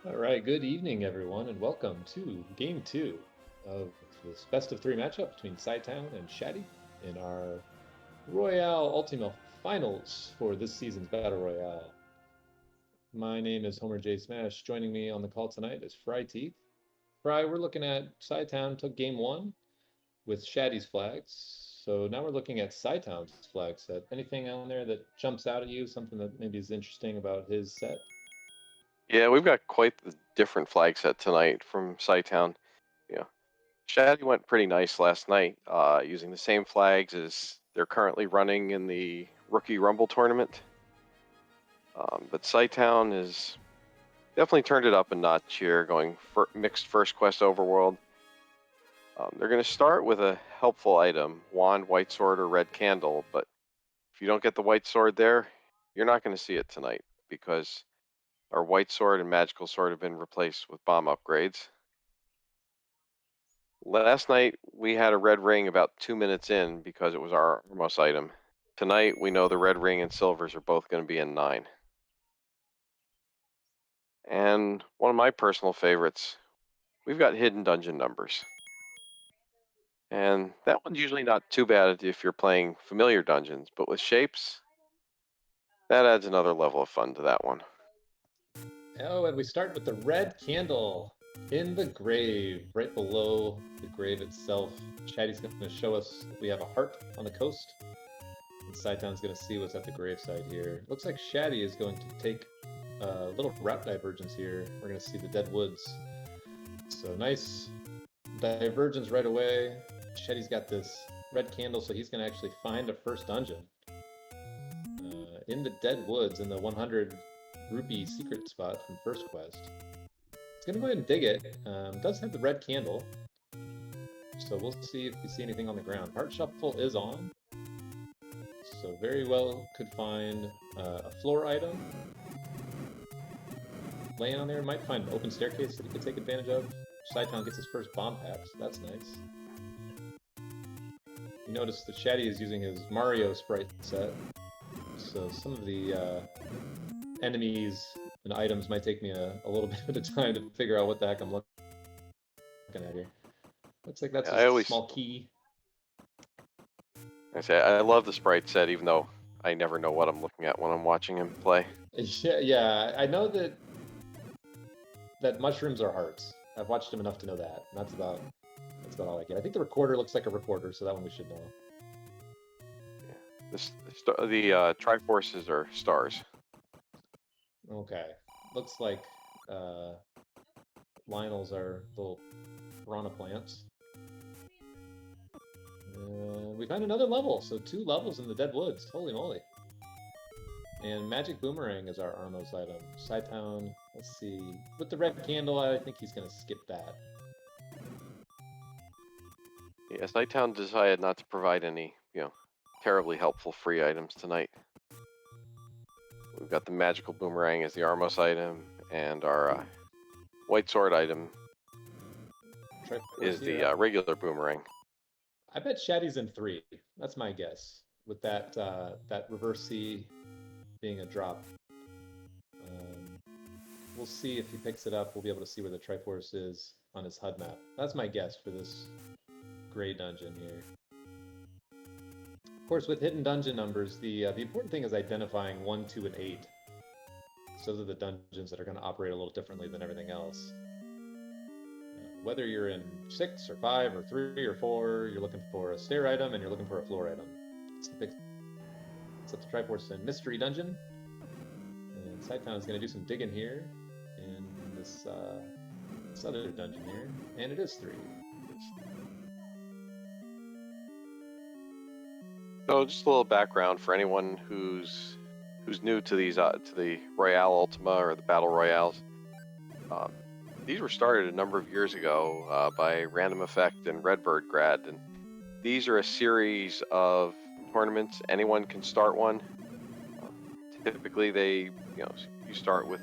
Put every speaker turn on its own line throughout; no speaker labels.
All right, good evening, everyone, and welcome to Game 2 of this best of three matchup between Cytown and Shatty in our Royale Ultima finals for this season's Battle Royale. My name is Homer J. Smash. Joining me on the call tonight is Fry Teeth. Fry, we're looking at Cytown took Game 1 with Shatty's flags. So now we're looking at Cytown's flag set. Anything on there that jumps out at you, something that maybe is interesting about his set?
Yeah, we've got quite the different flag set tonight from Cytown. Yeah, Shatty went pretty nice last night, using the same flags as they're currently running in the Rookie Rumble tournament. But Cytown has definitely turned it up a notch here, going for mixed first quest overworld. They're going to start with a helpful item, wand, white sword, or red candle. But if you don't get the white sword there, you're not going to see it tonight because our white sword and magical sword have been replaced with bomb upgrades. Last night we had a red ring about 2 minutes in because it was our Armos item. Tonight we know the red ring and silvers are both going to be in 9. And one of my personal favorites, we've got hidden dungeon numbers. And that one's usually not too bad if you're playing familiar dungeons, but with shapes, that adds another level of fun to that one.
Oh, and we start with the red candle in the grave, right below the grave itself. Chatty's going to show us we have a heart on the coast, and Cytown's going to see what's at the graveside here. Looks like Shatty is going to take a little route divergence here. We're going to see the dead woods. So nice divergence right away. Shetty's got this red candle, so he's going to actually find a first dungeon in the dead woods in the 100 rupee secret spot from first quest. It's going to go ahead and dig it. Does have the red candle, so we'll see if we see anything on the ground. Heart Shuffle is on, so very well could find a floor item laying on there. Might find an open staircase that he could take advantage of. Cytown gets his first bomb pack, so that's nice. You notice that Shatty is using his Mario sprite set, so some of the enemies and items might take me a little bit of time to figure out what the heck I'm looking at here. Looks like that's
I
just a
always
small key.
I say I love the sprite set, even though I never know what I'm looking at when I'm watching him play.
Yeah, I know that mushrooms are hearts. I've watched him enough to know that. And that's about all I get. I think the recorder looks like a recorder, so that one we should know.
Yeah. The Triforces are stars.
Okay, looks like Lionel's are little piranha plants. We found another level, so 2 levels in the Dead Woods. Holy moly. And Magic Boomerang is our Armos item. Cytown, let's see. With the red candle, I think he's going to skip that.
Yeah, Cytown decided not to provide any, terribly helpful free items tonight. We've got the magical boomerang as the Armos item, and our white sword item is the regular boomerang.
I bet Shatty's in 3. That's my guess. With that that reverse C being a drop. We'll see if he picks it up. We'll be able to see where the Triforce is on his HUD map. That's my guess for this gray dungeon here. Of course, with hidden dungeon numbers, the important thing is identifying 1, 2, and 8. So those are the dungeons that are going to operate a little differently than everything else. Whether you're in 6 or 5 or 3 or 4, you're looking for a stair item and you're looking for a floor item. It's up to Triforce in Mystery Dungeon. And Cytown is going to do some digging here in this other dungeon here. And it is 3.
So just a little background for anyone who's new to these to the Royale Ultima or the Battle Royales. These were started a number of years ago by Random Effect and Redbird Grad, and these are a series of tournaments. Anyone can start one. Typically, you start with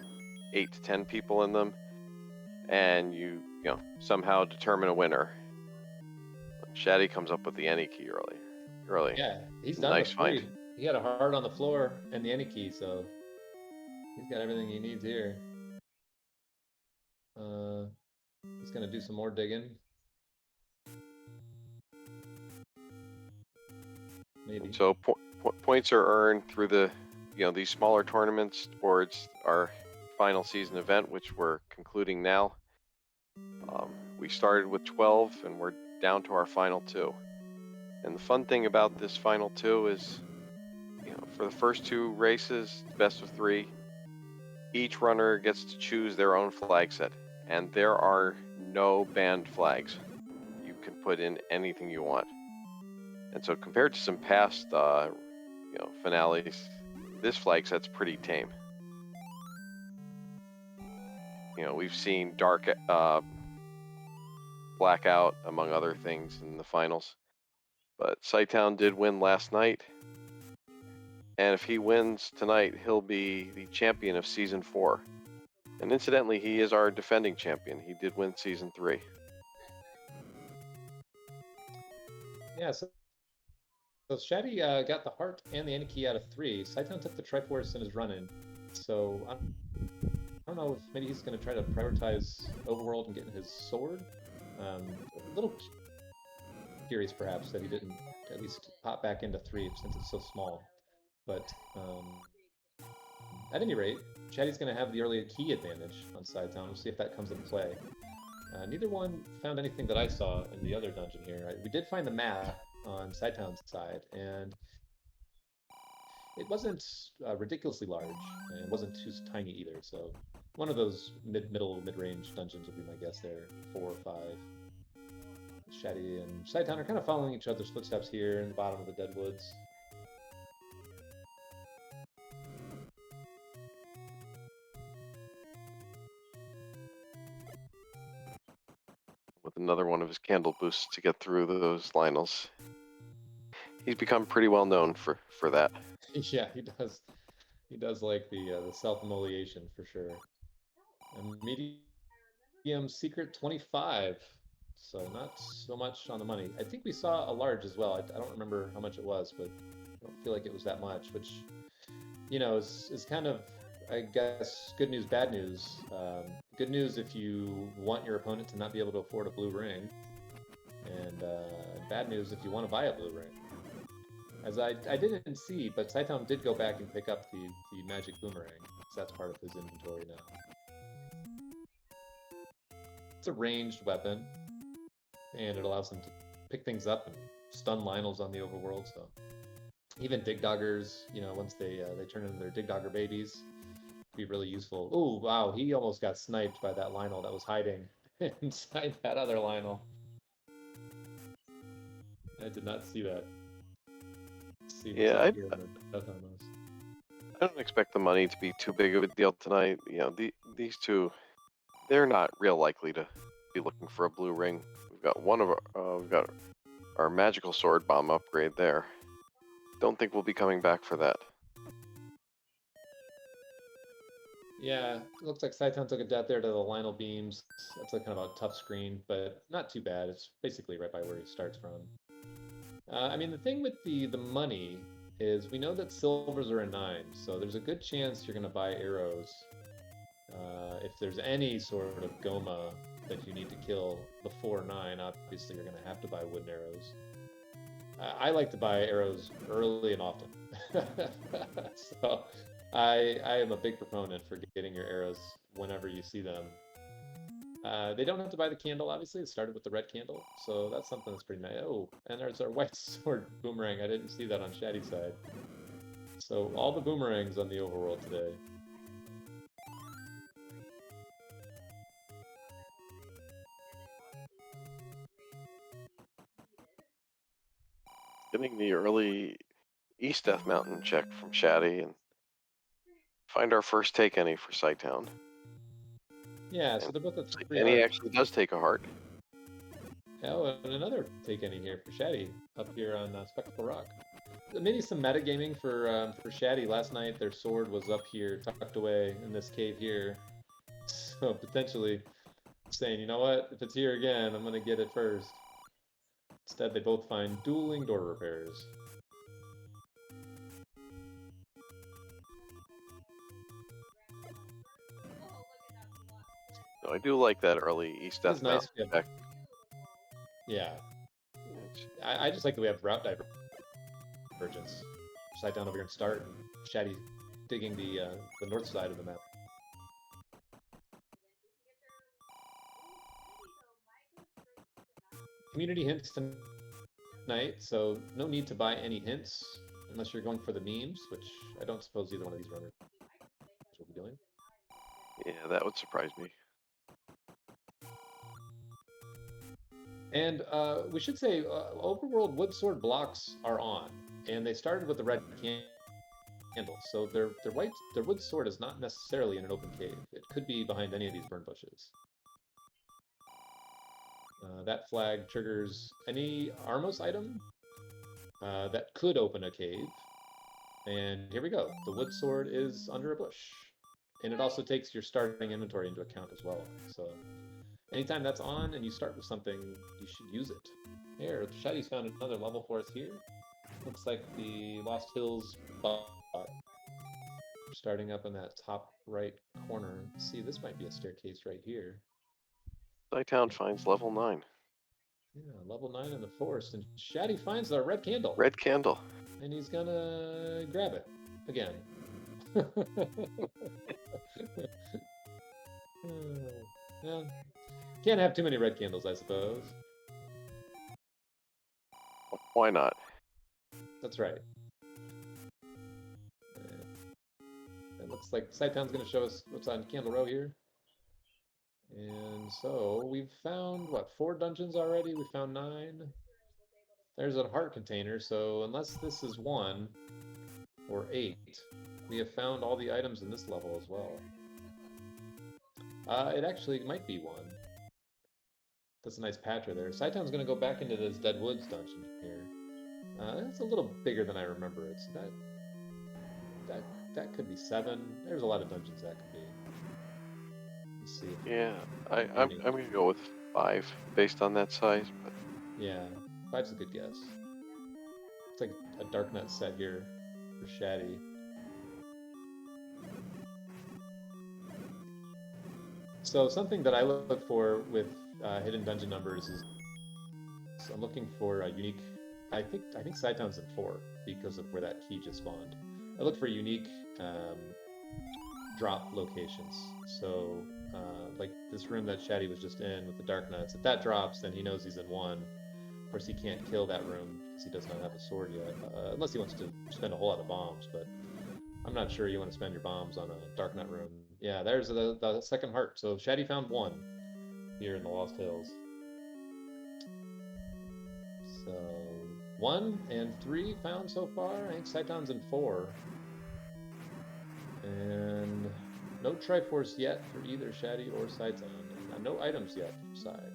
8 to 10 people in them, and you somehow determine a winner. Shatty comes up with the any key early.
Yeah, he's done
nice
with 3.
find.
He had a heart on the floor and the any key, so he's got everything he needs here. He's gonna do some more digging. Maybe.
So points are earned through the, these smaller tournaments towards our final season event, which we're concluding now. We started with 12 and we're down to our final 2. And the fun thing about this final 2 is, for the first 2 races, best of 3, each runner gets to choose their own flag set. And there are no banned flags. You can put in anything you want. And so compared to some past, finales, this flag set's pretty tame. We've seen dark, blackout, among other things, in the finals. But Cytown did win last night. And if he wins tonight, he'll be the champion of Season 4. And incidentally, he is our defending champion. He did win Season 3.
Yeah, so Shatty got the heart and the Aniki out of 3. Cytown took the Triforce in his run-in. So I don't know if maybe he's going to try to prioritize Overworld and get his sword. A little curious, perhaps, that he didn't at least pop back into 3 since it's so small. But at any rate, Shatty's going to have the early key advantage on Cytown. We'll see if that comes into play. Neither one found anything that I saw in the other dungeon here. We did find the map on Cytown's side, and it wasn't ridiculously large, and it wasn't too tiny either. So one of those mid-range dungeons would be my guess there. 4 or 5. Shatty and Cytown are kind of following each other's footsteps here in the bottom of the dead woods.
With another one of his candle boosts to get through those Lionels. He's become pretty well known for that.
Yeah, he does. He does like the self-immolation for sure. And medium secret 25. So not so much on the money. I think we saw a large as well. I don't remember how much it was, but I don't feel like it was that much, which, is kind of, I guess, good news, bad news. Good news if you want your opponent to not be able to afford a blue ring, and bad news if you want to buy a blue ring. As I didn't see, but Cytown did go back and pick up the magic boomerang, so that's part of his inventory now. It's a ranged weapon, and it allows them to pick things up and stun Lionels on the overworld, so even Dig Doggers, once they turn into their Dig Dogger babies, be really useful. Oh, wow, he almost got sniped by that Lionel that was hiding inside that other Lionel. I did not see that.
Yeah, I don't expect the money to be too big of a deal tonight. These two, they're not real likely to be looking for a blue ring. We've got we've got our magical sword bomb upgrade there. Don't think we'll be coming back for that.
Yeah, it looks like Cytown took a death there to the Lionel beams. That's kind of a tough screen, but not too bad. It's basically right by where he starts from. I mean, the thing with the money is we know that silvers are a 9, so there's a good chance you're going to buy arrows. If there's any sort of Goma that you need to kill before 9, obviously you're going to have to buy wooden arrows. I like to buy arrows early and often. So I am a big proponent for getting your arrows whenever you see them. They don't have to buy the candle, obviously. It started with the red candle, so that's something that's pretty nice. Oh, and there's our white sword boomerang. I didn't see that on Shatty's side. So all the boomerangs on the overworld today.
Getting the early East Death Mountain check from Shatty and find our first take any for Cytown.
Yeah, so they're both at 3
And he
hearts.
actually does take a heart.
Oh, and another take any here for Shatty up here on Spectacle Rock. Maybe some metagaming for Shatty. Last night their sword was up here, tucked away in this cave here. So potentially saying, you know what, if it's here again, I'm gonna get it first. Instead, they both find dueling door repairs.
So I do like that early east
It is
death mount.
nice. Yeah. I just like that we have route divergence. Cytown over here and start, and Shatty digging the north side of the map. Community hints tonight, so no need to buy any hints unless you're going for the memes, which I don't suppose either one of these runners will be doing.
Yeah, that would surprise me.
And we should say overworld wood sword blocks are on, and they started with the red candle, so their wood sword is not necessarily in an open cave. It could be behind any of these burn bushes. That flag triggers any Armos item that could open a cave. And here we go. The wood sword is under a bush. And it also takes your starting inventory into account as well. So anytime that's on and you start with something, you should use it. Here, Shatty's found another level for us here. Looks like the Lost Hills bot. Starting up in that top right corner. See, this might be a staircase right here.
Cytown finds level 9.
Yeah, level 9 in the forest. And Shatty finds our red candle.
Red candle.
And he's gonna grab it again. Yeah. Can't have too many red candles, I suppose.
Why not?
That's right. It looks like Cytown's going to show us what's on Candle Row here. And so we've found, what, 4 dungeons already? We found 9. There's a heart container, so unless this is 1 or 8, we have found all the items in this level as well. It actually might be 1. That's a nice patch right there. Cytown's going to go back into this Dead Woods dungeon here. It's a little bigger than I remember it. So that could be 7. There's a lot of dungeons that could be. Let's see.
Yeah, I'm gonna go with 5 based on that size. But
yeah, 5's a good guess. It's like a Dark Nut set here for Shatty. So something that I look for with hidden dungeon numbers is I'm looking for a unique. I think Cytown's in 4 because of where that key just spawned. I look for unique drop locations. So like this room that Shatty was just in with the Dark Nuts, if that drops, then he knows he's in 1. Of course, he can't kill that room because he does not have a sword yet, unless he wants to spend a whole lot of bombs, but I'm not sure you want to spend your bombs on a Dark Nut room. Yeah, there's the second heart. So Shatty found 1 here in the Lost Hills. So 1 and 3 found so far. I think Cytown's in 4. And no Triforce yet for either Shatty or Cytown. And no items yet for side.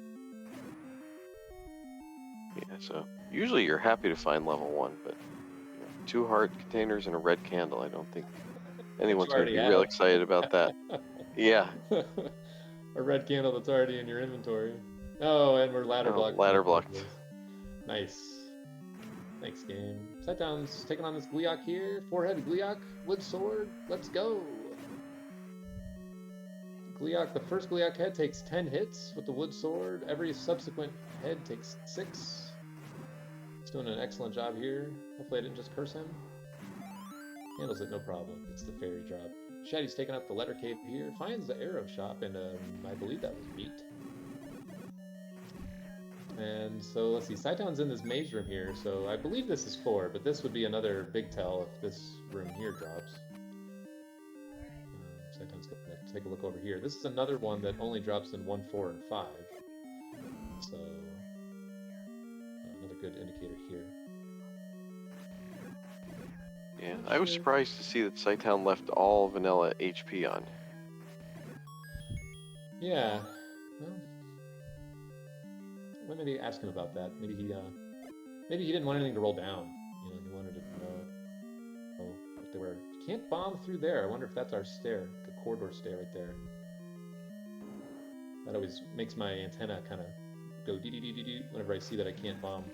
yeah, so usually you're happy to find level 1, but 2 heart containers and a red candle, I don't think anyone's going to be real excited about that. Yeah.
A red candle that's already in your inventory. Oh, and we're ladder blocked.
Ladder blocked.
Nice. Thanks, game. Cytown's taking on this Gleeok here. 4-headed Gleeok, wood sword. Let's go. Gleeok, the first Gleeok head takes 10 hits with the wood sword. Every subsequent head takes 6. He's doing an excellent job here. Hopefully I didn't just curse him. Handles it no problem. It's the fairy drop. Shatty's taking up the letter cave here. Finds the arrow shop, and I believe that was meat. And so let's see. Cytown's in this maze room here, so I believe this is 4, but this would be another big tell if this room here drops. Cytown's going to take a look over here. This is another one that only drops in 1, 4, and 5. So another good indicator here.
Yeah, I was surprised to see that Cytown left all vanilla HP on.
Yeah. Well, maybe ask him about that. Maybe he didn't want anything to roll down. You know, he wanted to know if they were. You can't bomb through there. I wonder if that's our stair, the corridor stair right there. That always makes my antenna kind of go dee dee dee dee dee whenever I see that I can't bomb.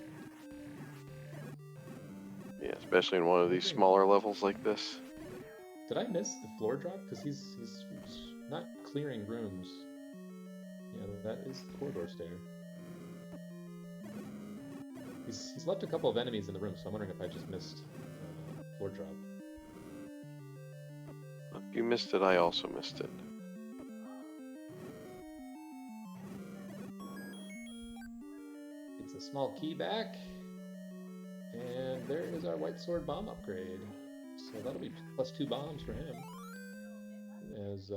Yeah, especially in one of these smaller levels like this.
Did I miss the floor drop? Because he's not clearing rooms. Yeah, that is the corridor stair. He's left a couple of enemies in the room, so I'm wondering if I just missed floor drop.
If you missed it, I also missed it.
It's a small key back. And there is our white sword bomb upgrade. So that'll be +2 bombs for him. As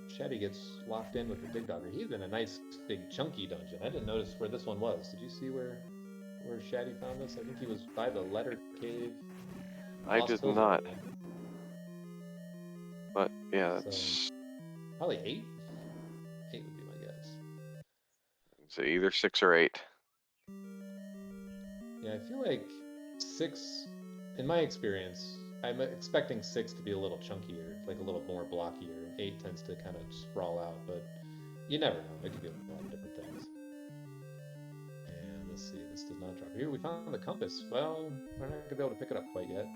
Shatty gets locked in with the Dig Dogger. He's in a nice big chunky dungeon. I didn't notice where this one was. Did you see where Shatty found this? I think he was by the letter cave.
I did not. But yeah,
so,
that's
probably 8. 8 would be my guess.
So either 6 or 8.
Yeah, I feel like 6, in my experience, I'm expecting 6 to be a little chunkier, like a little more blockier. 8 tends to kind of sprawl out, but you never know. It could be a lot of different things. And let's see, this does not drop. Here, we found the compass. Well, we're not going to be able to pick it up quite yet.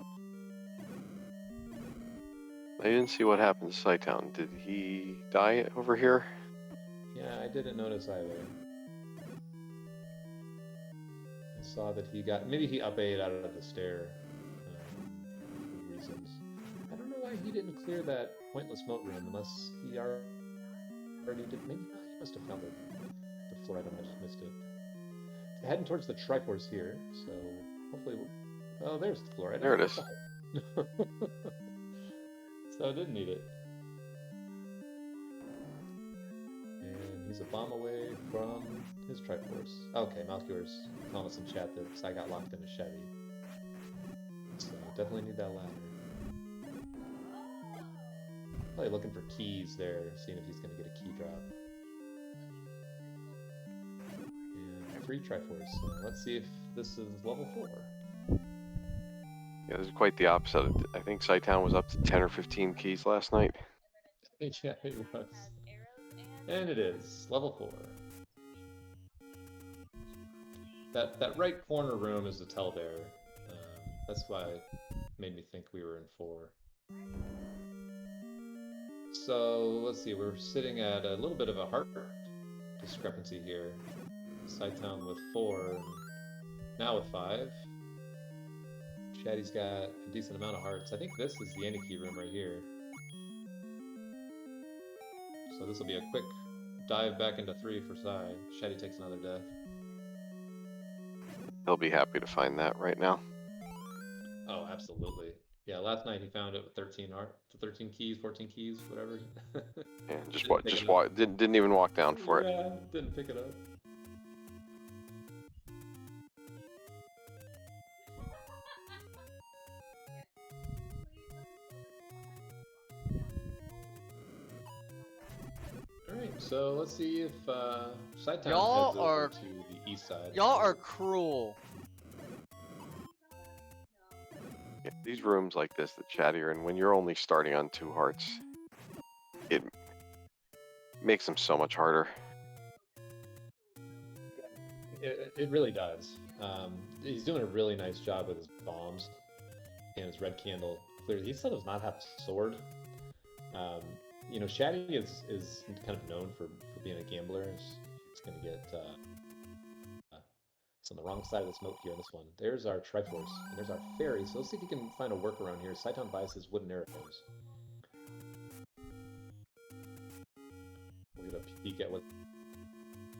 I didn't see what happened to Cytown. Did he die over here?
Yeah, I didn't notice either. I saw that he got, maybe he up-A'd out of the stair for reasons. I don't know why he didn't clear that pointless moat room unless he already did. Maybe not. He must have found the floor item. I just missed it. Heading towards the Triforce here, so hopefully we'll... Oh, there's the floor item.
There it is.
So I didn't need it. And he's a bomb away from his Triforce. Okay, Malcure's telling us in chat that I got locked in a Shatty. So definitely need that ladder. Probably looking for keys there, seeing if he's going to get a key drop. And 3 Triforce. So let's see if this is level 4.
Yeah, this is quite the opposite. I think Cytown was up to 10 or 15 keys last night.
Yeah, it was. And it is level 4. That right corner room is the Tellbear. That's why it made me think we were in 4. So let's see, we're sitting at a little bit of a heart discrepancy here. Cytown with 4, now with 5. Shatty's got a decent amount of hearts. I think this is the Aniki room right here. So this will be a quick dive back into 3 for Cy. Shatty takes another death.
He'll be happy to find that right now.
Oh, absolutely. Yeah, last night he found it with 13 keys, 14 keys, whatever.
Yeah, didn't even walk down for it.
Yeah, didn't pick it up. Alright, so let's see if Cytown heads over to the east side.
Y'all are cruel.
Yeah, these rooms like this that Shatty are in, when you're only starting on 2 hearts, it makes them so much harder.
It really does. He's doing a really nice job with his bombs and his red candle. Clearly, he still does not have a sword. You know, Shatty is kind of known for being a gambler. He's going to get it's on the wrong side of this moat here on this one. There's our Triforce, and there's our Fairy. So let's see if he can find a workaround here. Cytown buys his wooden arrows. We'll get a peek at what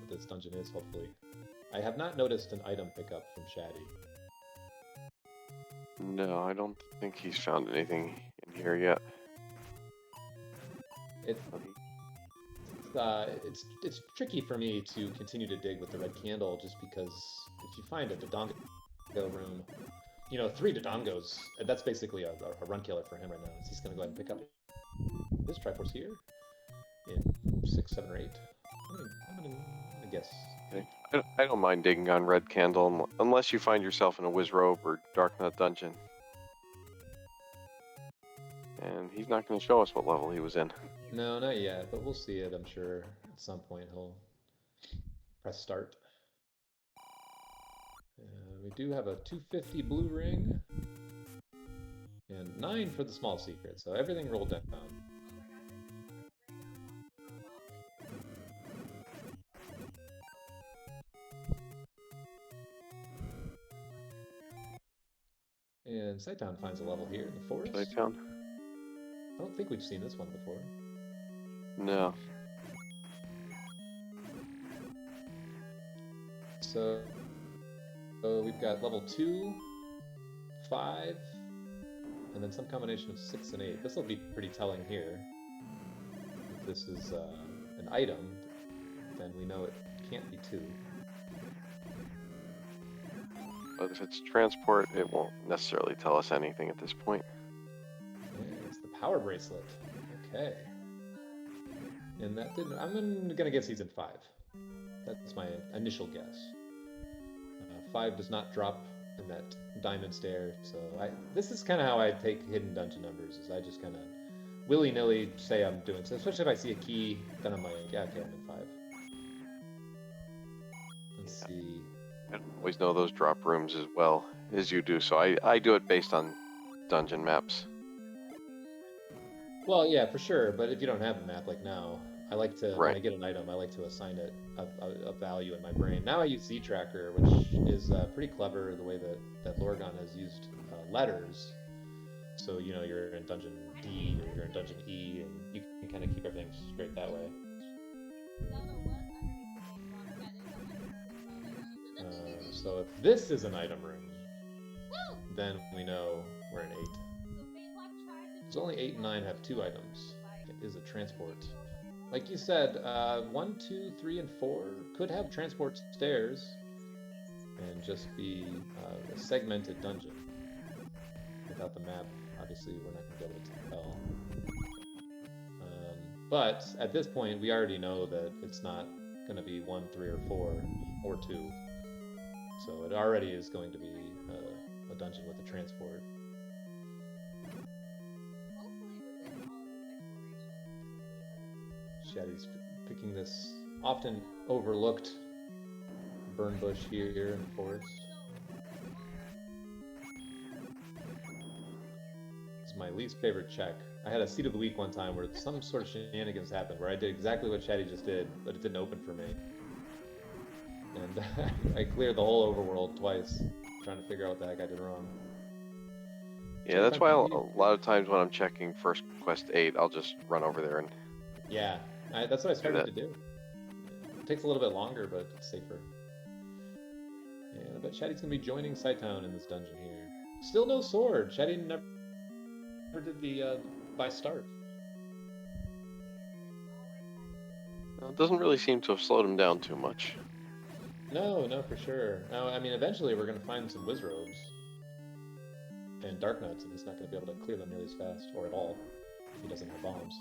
this dungeon is, hopefully. I have not noticed an item pickup from Shatty.
No, I don't think he's found anything in here yet.
It's tricky for me to continue to dig with the red candle just because if you find a Dodongo room, you know, 3 Dodongos, that's basically a run killer for him right now. He's going to go ahead and pick up this Triforce here in 6, 7, or 8. I'm gonna guess.
I don't mind digging on red candle unless you find yourself in a Wizrobe or Dark Nut dungeon. And he's not going to show us what level he was in.
No, not yet, but we'll see it, I'm sure. At some point he'll press start. We do have a 250 blue ring. And 9 for the small secret, so everything rolled down. And Cytown finds a level here in the forest.
Cytown?
I don't think we've seen this one before.
No.
So we've got level 2, 5, and then some combination of 6 and 8. This will be pretty telling here. If this is an item, then we know it can't be 2.
But if it's transport, it won't necessarily tell us anything at this point.
Yeah, it's the power bracelet. Okay. And that didn't... I'm gonna guess he's in 5. That's my initial guess. 5 does not drop in that diamond stair, so this is kind of how I take hidden dungeon numbers, is I just kind of willy-nilly say I'm doing so, especially if I see a key, then I'm like, yeah, okay, I'm in 5. Let's see.
I don't always know those drop rooms as well as you do, so I do it based on dungeon maps.
Well, yeah, for sure, but if you don't have a map like now, I like to, when
Right.
I get an item, I like to assign it a value in my brain. Now I use Z-Tracker, which is pretty clever, the way that Lorgon has used letters. So, you know, you're in dungeon D or you're in dungeon E, and you can kind of keep everything straight that way. So if this is an item room, then we know we're in 8. Because only 8 and 9 have 2 items. It is a transport. Like you said, 1, 2, 3, and 4 could have transport stairs and just be a segmented dungeon. Without the map, obviously, we're not going to be able to tell. But at this point, we already know that it's not going to be 1, 3, or 4, or 2. So it already is going to be a dungeon with a transport. Shatty's picking this often overlooked burn bush here in the forest. It's my least favorite check. I had a seed of the week one time where some sort of shenanigans happened where I did exactly what Shatty just did, but it didn't open for me. And I cleared the whole overworld twice, trying to figure out what the heck I did wrong.
Yeah, that's why a lot of times when I'm checking First Quest 8, I'll just run over there and...
Yeah, that's what I started to do. It takes a little bit longer, but it's safer. And I bet Shatty's going to be joining Cytown in this dungeon here. Still no sword. Shatty never did the by start.
Well, it doesn't really seem to have slowed him down too much.
No, for sure. No, I mean, eventually we're going to find some whiz robes and dark nuts, and he's not going to be able to clear them nearly as fast, or at all, if he doesn't have bombs.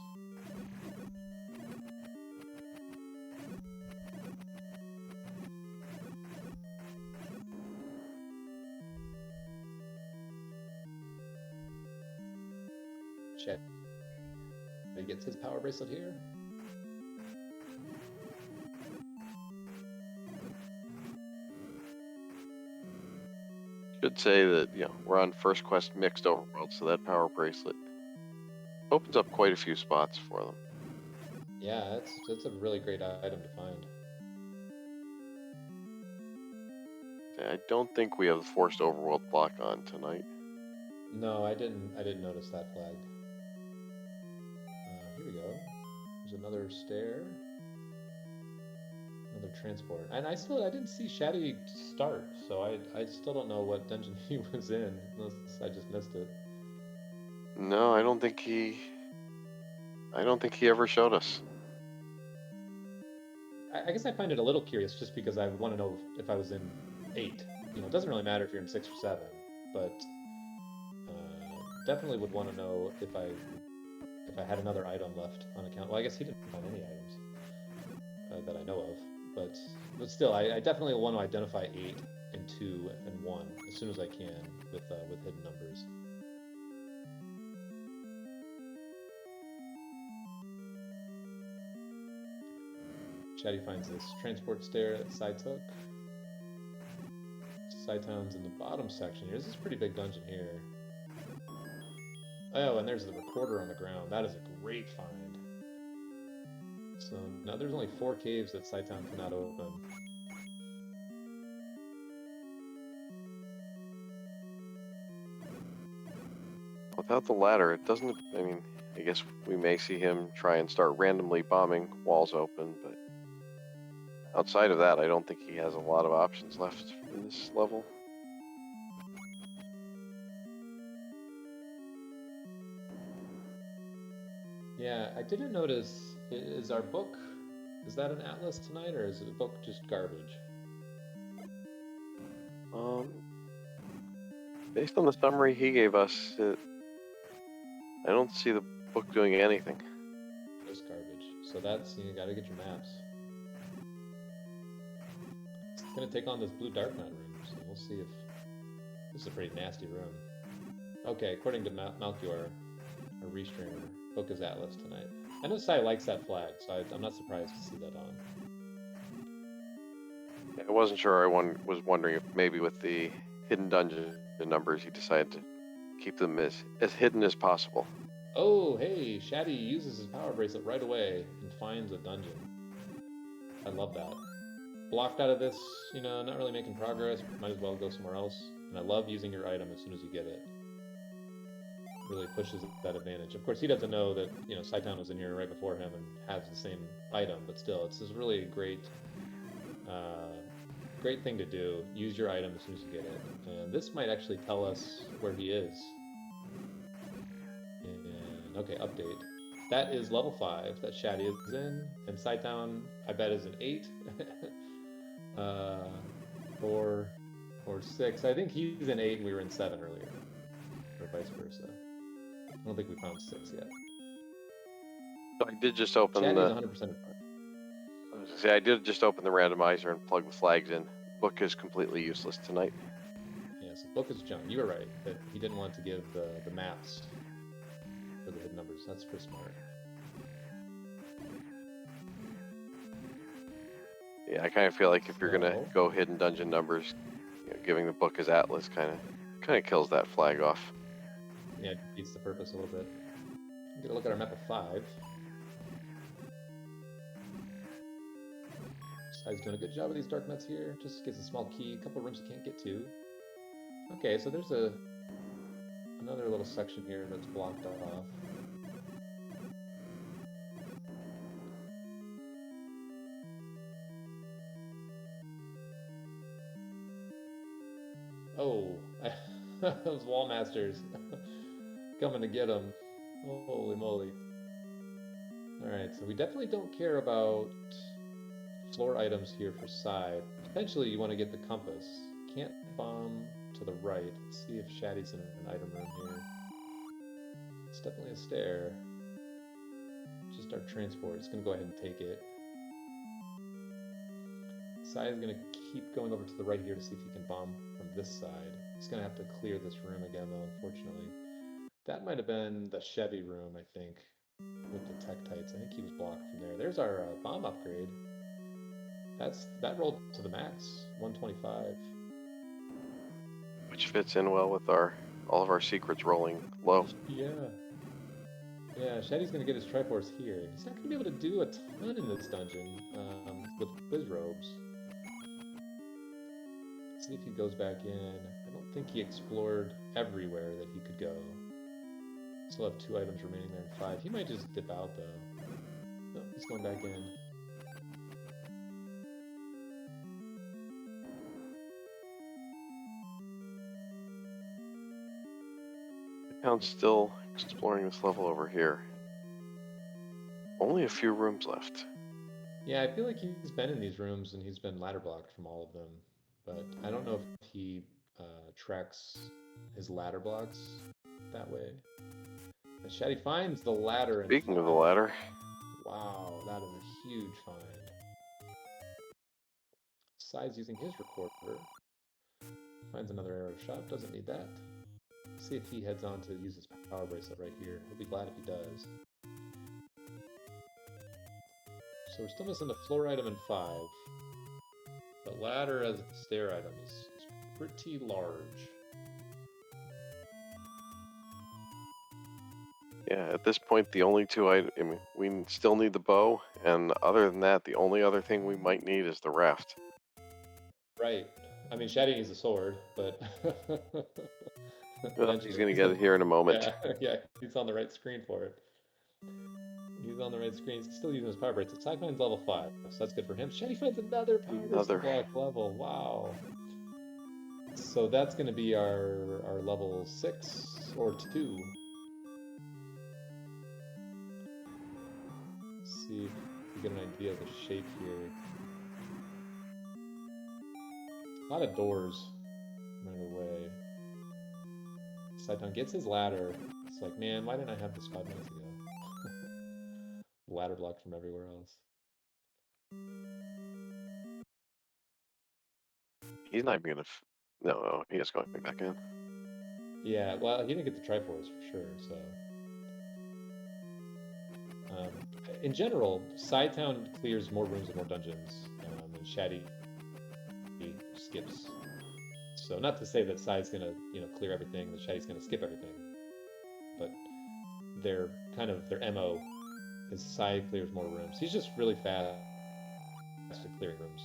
He gets his power bracelet here.
Should say that, you know, we're on First Quest Mixed Overworld, so that power bracelet opens up quite a few spots for them.
Yeah, that's a really great item to find.
I don't think we have the Forced Overworld block on tonight.
No, I didn't notice that flag. Here we go. There's another stair. Another transport. And I didn't see Shatty start, so I still don't know what dungeon he was in, unless I just missed it.
No, I don't think he ever showed us.
I guess I find it a little curious, just because I would want to know if I was in 8. You know, it doesn't really matter if you're in 6 or 7, but definitely would want to know if I had another item left on account. Well, I guess he didn't find any items that I know of, but still, I definitely want to identify 8 and 2 and 1 as soon as I can with hidden numbers. Shatty finds this transport stair that Sai took. Cytown's in the bottom section here. This is a pretty big dungeon here. Oh, and there's the recorder on the ground. That is a great find. So now there's only 4 caves that Cytown cannot open.
without the ladder, it doesn't. I mean, I guess we may see him try and start randomly bombing walls open, but outside of that, I don't think he has a lot of options left in this level.
Yeah, I didn't notice. Is our book, is that an atlas tonight, or is the book just garbage?
Based on the summary he gave us, I don't see the book doing anything.
Just garbage. So that's, you gotta get your maps. It's gonna take on this blue dark knight room, so we'll see if this is a pretty nasty room. Okay, according to Malchior, our restreamer, book is atlas tonight. I know Sai likes that flag, so I'm not surprised to see that on.
I wasn't sure. I was wondering if maybe with the hidden dungeon numbers, he decided to keep them as hidden as possible.
Oh, hey, Shatty uses his power bracelet right away and finds a dungeon. I love that. Blocked out of this, not really making progress, might as well go somewhere else. And I love using your item as soon as you get it. Really pushes that advantage. Of course, he doesn't know that, Cytown was in here right before him and has the same item, but still, it's just really a great thing to do. Use your item as soon as you get it. And this might actually tell us where he is. And, okay, update. That is level 5 that Shatty is in, and Cytown, I bet, is an 8. or 6. I think he's in 8 and we were in 7 earlier. Or vice versa. I don't think we found 6 yet.
So I did just open
Shatty's 100%
I did just open the randomizer and plug the flags in. Book is completely useless tonight.
Yeah, so book is junk. You were right that he didn't want to give the maps for the hidden numbers. That's pretty smart.
Yeah, I kind of feel like if you're gonna go hidden dungeon numbers, giving the book as atlas kind of kills that flag off.
Yeah, it defeats the purpose a little bit. Get a look at our map of 5. He's doing a good job with these dark nuts here. Just gets a small key, a couple rooms he can't get to. Okay, so there's another little section here that's blocked off. Oh, those wall masters coming to get him. Holy moly. Alright, so we definitely don't care about floor items here for side. Potentially you want to get the compass. Can't bomb to the right. Let's see if Shatty's in an item room here. It's definitely a stair. Just our transport. It's going to go ahead and take it. Sai is going to keep going over to the right here to see if he can bomb from this side. He's going to have to clear this room again, though, unfortunately. That might have been the Chevy room, I think, with the Tektites. I think he was blocked from there. There's our bomb upgrade. That rolled to the max, 125.
Which fits in well with all of our secrets rolling low.
Yeah. Yeah, Shatty's going to get his Triforce here. He's not going to be able to do a ton in this dungeon with his robes. Let's see if he goes back in. I don't think he explored everywhere that he could go. Still have 2 items remaining there in 5. He might just dip out, though. No, he's going back in.
I'm still exploring this level over here. Only a few rooms left.
Yeah, I feel like he's been in these rooms and he's been ladder blocked from all of them. But I don't know if he tracks his ladder blocks that way. And Shatty finds the ladder.
Speaking of the ladder.
Wow, that is a huge find. Sai's using his recorder. Finds another arrow shot. Doesn't need that. Let's see if he heads on to use his power bracelet right here. He'll be glad if he does. So we're still missing the floor item in 5. The ladder as a stair item is pretty large.
Yeah, at this point, the only 2 items, I mean, we still need the bow, and other than that, the only other thing we might need is the raft.
Right. I mean, Shatty needs a sword, but
Well, he's gonna
He's
get it here in a moment.
Yeah, yeah, he's on the right screen for it. He's on the right screen. He's still using his power breaks. Cytown's level 5, so that's good for him. Shatty finds another power bracing block level. Wow. So that's going to be our level 6 or 2. Let's see if we get an idea of the shape here. A lot of doors right away. Cytown gets his ladder. It's like, man, why didn't I have this 5 minutes ago? Ladder block from everywhere else.
He's not even gonna. No, he is going back in.
Yeah, well, he didn't get the Triforce for sure, so. In general, Cytown clears more rooms and more dungeons, and Shatty skips. So not to say that Cy's gonna, clear everything, that Shatty's gonna skip everything, but their MO is Cy clears more rooms. He's just really fast at clearing rooms.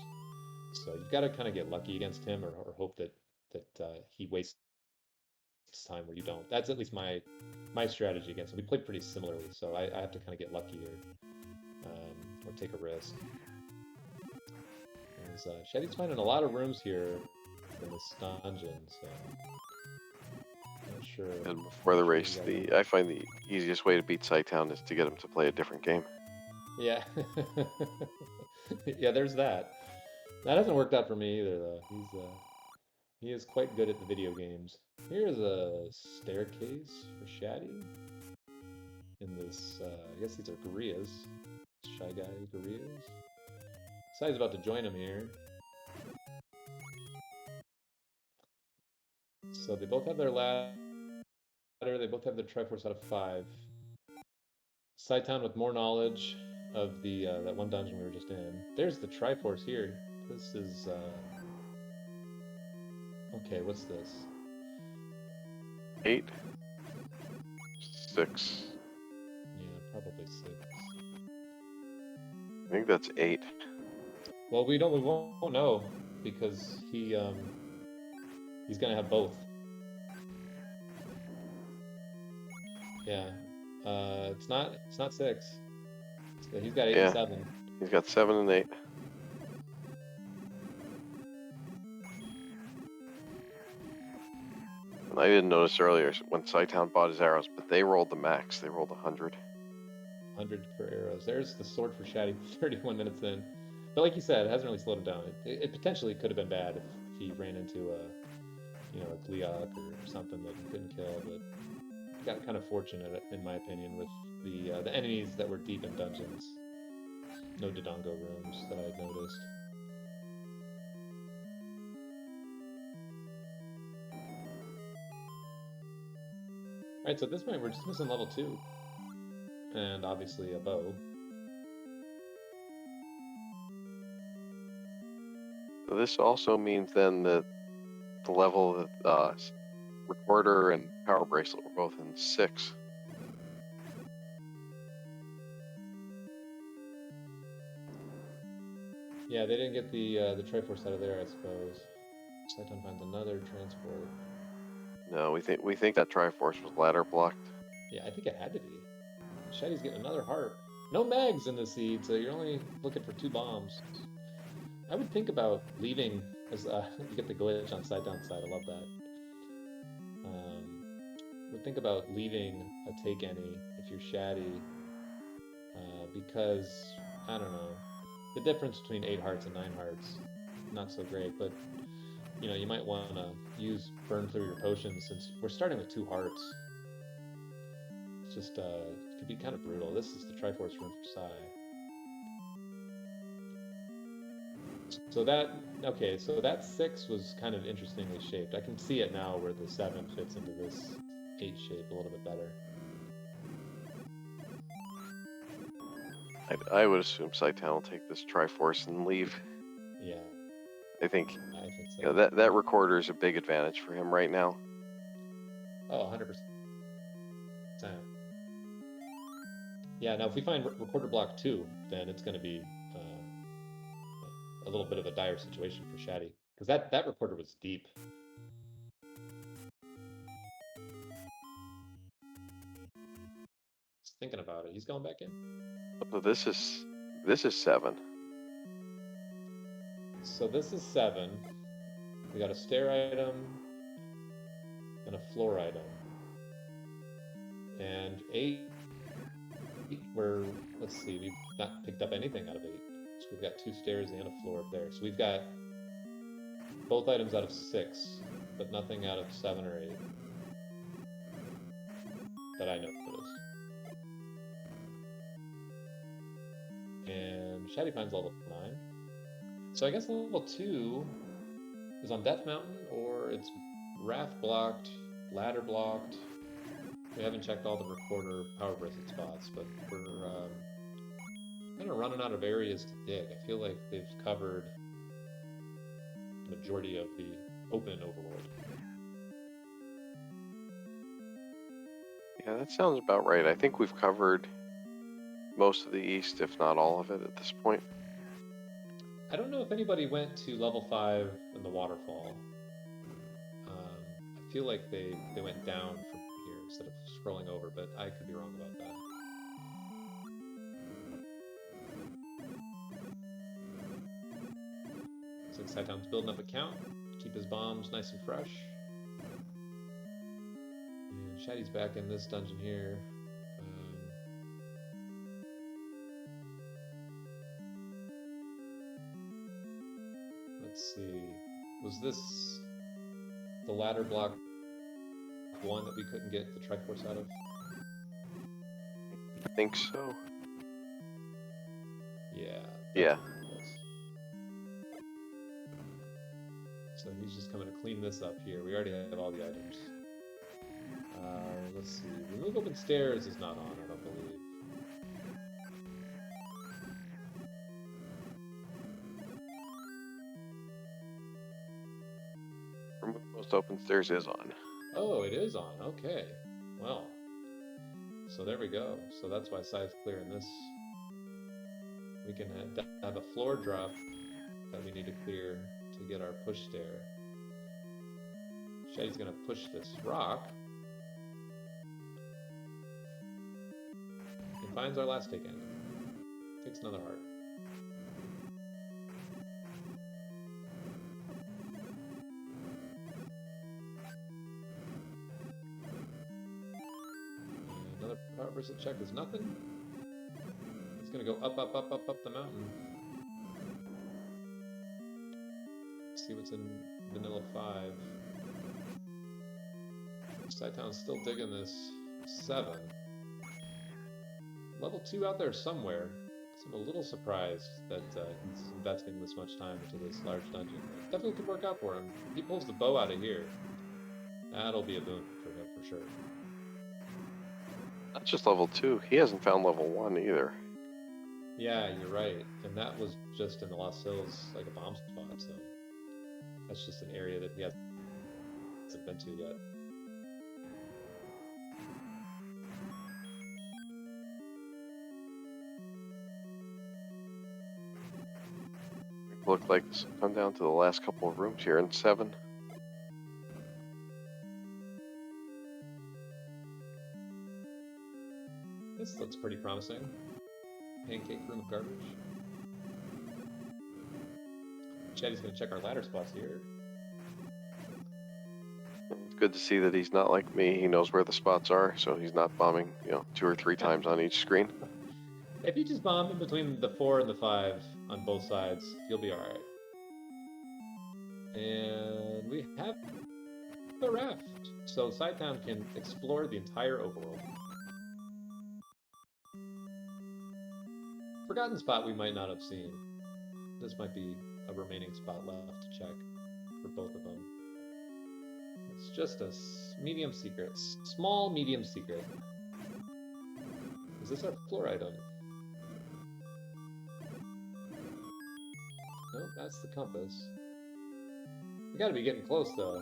So you've got to kind of get lucky against him, or hope that he wastes time where you don't. That's at least my strategy against him. We play pretty similarly, so I have to kind of get lucky or take a risk. Shatty's finding a lot of rooms here in this dungeon, so not sure.
And before the race, I find the easiest way to beat Cytown is to get him to play a different game.
Yeah, yeah. There's that. That hasn't worked out for me either, though. He is quite good at the video games. Here's a staircase for Shatty. In this, I guess these are gorillas. Shy Guy gorillas. Cy's about to join him here. So they both have their ladder. They both have their Triforce out of 5. Cytown with more knowledge of the that one dungeon we were just in. There's the Triforce here. This is okay. What's this?
8, 6.
Yeah, probably 6.
I think that's 8.
Well, we won't know because he's gonna have both. Yeah, it's not 6. He's got 8 and 7.
He's got 7 and 8. And I didn't notice earlier when Cytown bought his arrows, but they rolled the max. They rolled 100.
100 for arrows. There's the sword for Shatty 31 minutes in. But like you said, it hasn't really slowed him down. It potentially could have been bad if he ran into a Gleok or something that he couldn't kill, but got kind of fortunate, in my opinion, with the enemies that were deep in dungeons. No Dodongo rooms that I had noticed. Alright, so at this point we're just missing level 2. And obviously a bow.
So this also means then that the level that Recorder and Power Bracelet were both in 6.
Yeah, they didn't get the Triforce out of there, I suppose. Cytown finds another transport.
No, we think that Triforce was ladder blocked.
Yeah, I think it had to be. Shatty's getting another heart. No mags in the seed, so you're only looking for 2 bombs. I would think about leaving as you get the glitch on Cytown's side. I love that. Would think about leaving a take any if you're Shatty, because I don't know, the difference between 8 hearts and 9 hearts, not so great. But you might want to use burn through your potions since we're starting with 2 hearts. It's just it could be kind of brutal. This is the Triforce room for Cy. So that 6 was kind of interestingly shaped. I can see it now where the 7 fits into this 8 shape a little bit better.
I would assume Cytown will take this Triforce and leave.
Yeah.
I think
so.
That Recorder is a big advantage for him right now.
Oh, 100%. Yeah, now if we find Recorder block 2, then it's going to be a little bit of a dire situation for Shatty, because that Recorder was deep. thinking about it. He's going back in.
So this is 7.
So this is 7. We got a stair item and a floor item. And 8, let's see, we've not picked up anything out of 8. So we've got 2 stairs and a floor up there. So we've got both items out of 6, but nothing out of 7 or 8 that I noticed. And Shatty finds level 9. So I guess level 2 is on Death Mountain, or it's raft blocked, ladder blocked. We haven't checked all the recorder power bracelet spots, but we're kind of running out of areas to dig. I feel like they've covered the majority of the open overworld.
Yeah, that sounds about right. I think we've covered most of the east, if not all of it, at this point.
I don't know if anybody went to level 5 in the waterfall. I feel like they went down from here instead of scrolling over, but I could be wrong about that. Looks like Cytown's building up a count, keep his bombs nice and fresh. And Shatty's back in this dungeon here. Let's see, was this the ladder block 1 that we couldn't get the Triforce out of?
I think so.
Yeah.
Yeah.
So he's just coming to clean this up here. We already have all the items. Let's see. Remove open stairs is not on, I don't believe.
Remove most open stairs is on.
Oh, it is on. Okay. Well. So there we go. So that's why Scythe's clearing this. We can have a floor drop that we need to clear to get our push stair. Shatty's gonna push this rock. And finds our last take ending. Takes another heart. And another power bracelet check is nothing. It's gonna go up, up, up, up, up the mountain. See what's in vanilla 5. Cytown's still digging this 7. Level 2 out there somewhere. So I'm a little surprised that he's investing this much time into this large dungeon. It definitely could work out for him. If he pulls the bow out of here, that'll be a boon for him for sure.
Not just level 2. He hasn't found level 1 either.
Yeah, you're right. And that was just in the Lost Hills, like a bomb spot, so that's just an area that he hasn't been to yet.
Look like this will come down to the last couple of rooms here in 7.
This looks pretty promising. Pancake room of garbage. Shatty's gonna check our ladder spots here.
It's good to see that he's not like me. He knows where the spots are, so he's not bombing, 2 or 3 times on each screen.
If you just bomb in between the 4 and the 5 on both sides, you'll be alright. And we have the raft, so Cytown can explore the entire overworld. Forgotten spot we might not have seen. This might be a remaining spot left to check for both of them. It's just a medium secret. Small medium secret. Is this our floor item? Nope, that's the compass. We gotta be getting close though.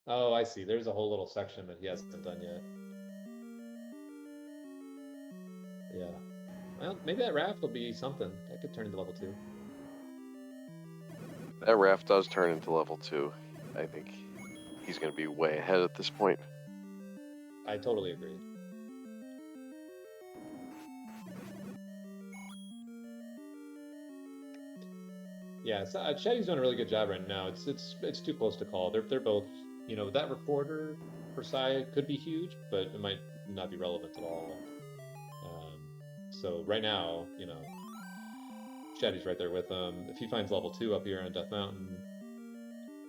Oh, I see. There's a whole little section that he hasn't done yet. Yeah. Well, maybe that raft will be something. That could turn into level 2.
That raft does turn into level 2. I think he's going to be way ahead at this point.
I totally agree. Yeah, so, Shatty's doing a really good job right now. It's too close to call. They're both, you know, that reporter for Sai could be huge, but it might not be relevant at all. So right now, you know, Shatty's right there with him. If he finds level 2 up here on Death Mountain,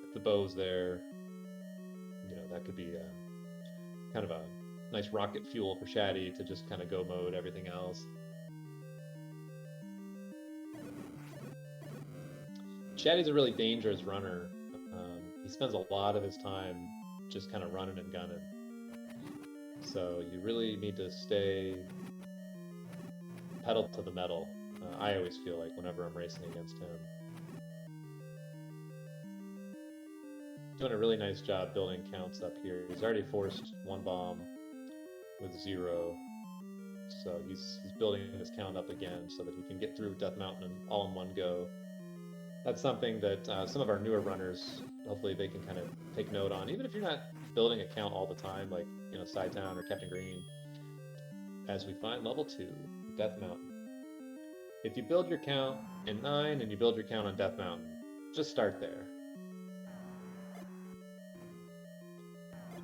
if the bow's there, you know, that could be kind of a nice rocket fuel for Shatty to just kind of go mode everything else. Shatty's a really dangerous runner. He spends a lot of his time just kind of running and gunning. So you really need to stay pedal to the metal. I always feel like whenever I'm racing against him. Doing a really nice job building counts up here. He's already forced one bomb with 0. So he's building his count up again so that he can get through Death Mountain all in one go. That's something that some of our newer runners, hopefully they can kind of take note on. Even if you're not building a count all the time, like, you know, Cytown or Captain Green, as we find level 2, Death Mountain. If you build your count in 9 and you build your count on Death Mountain, just start there.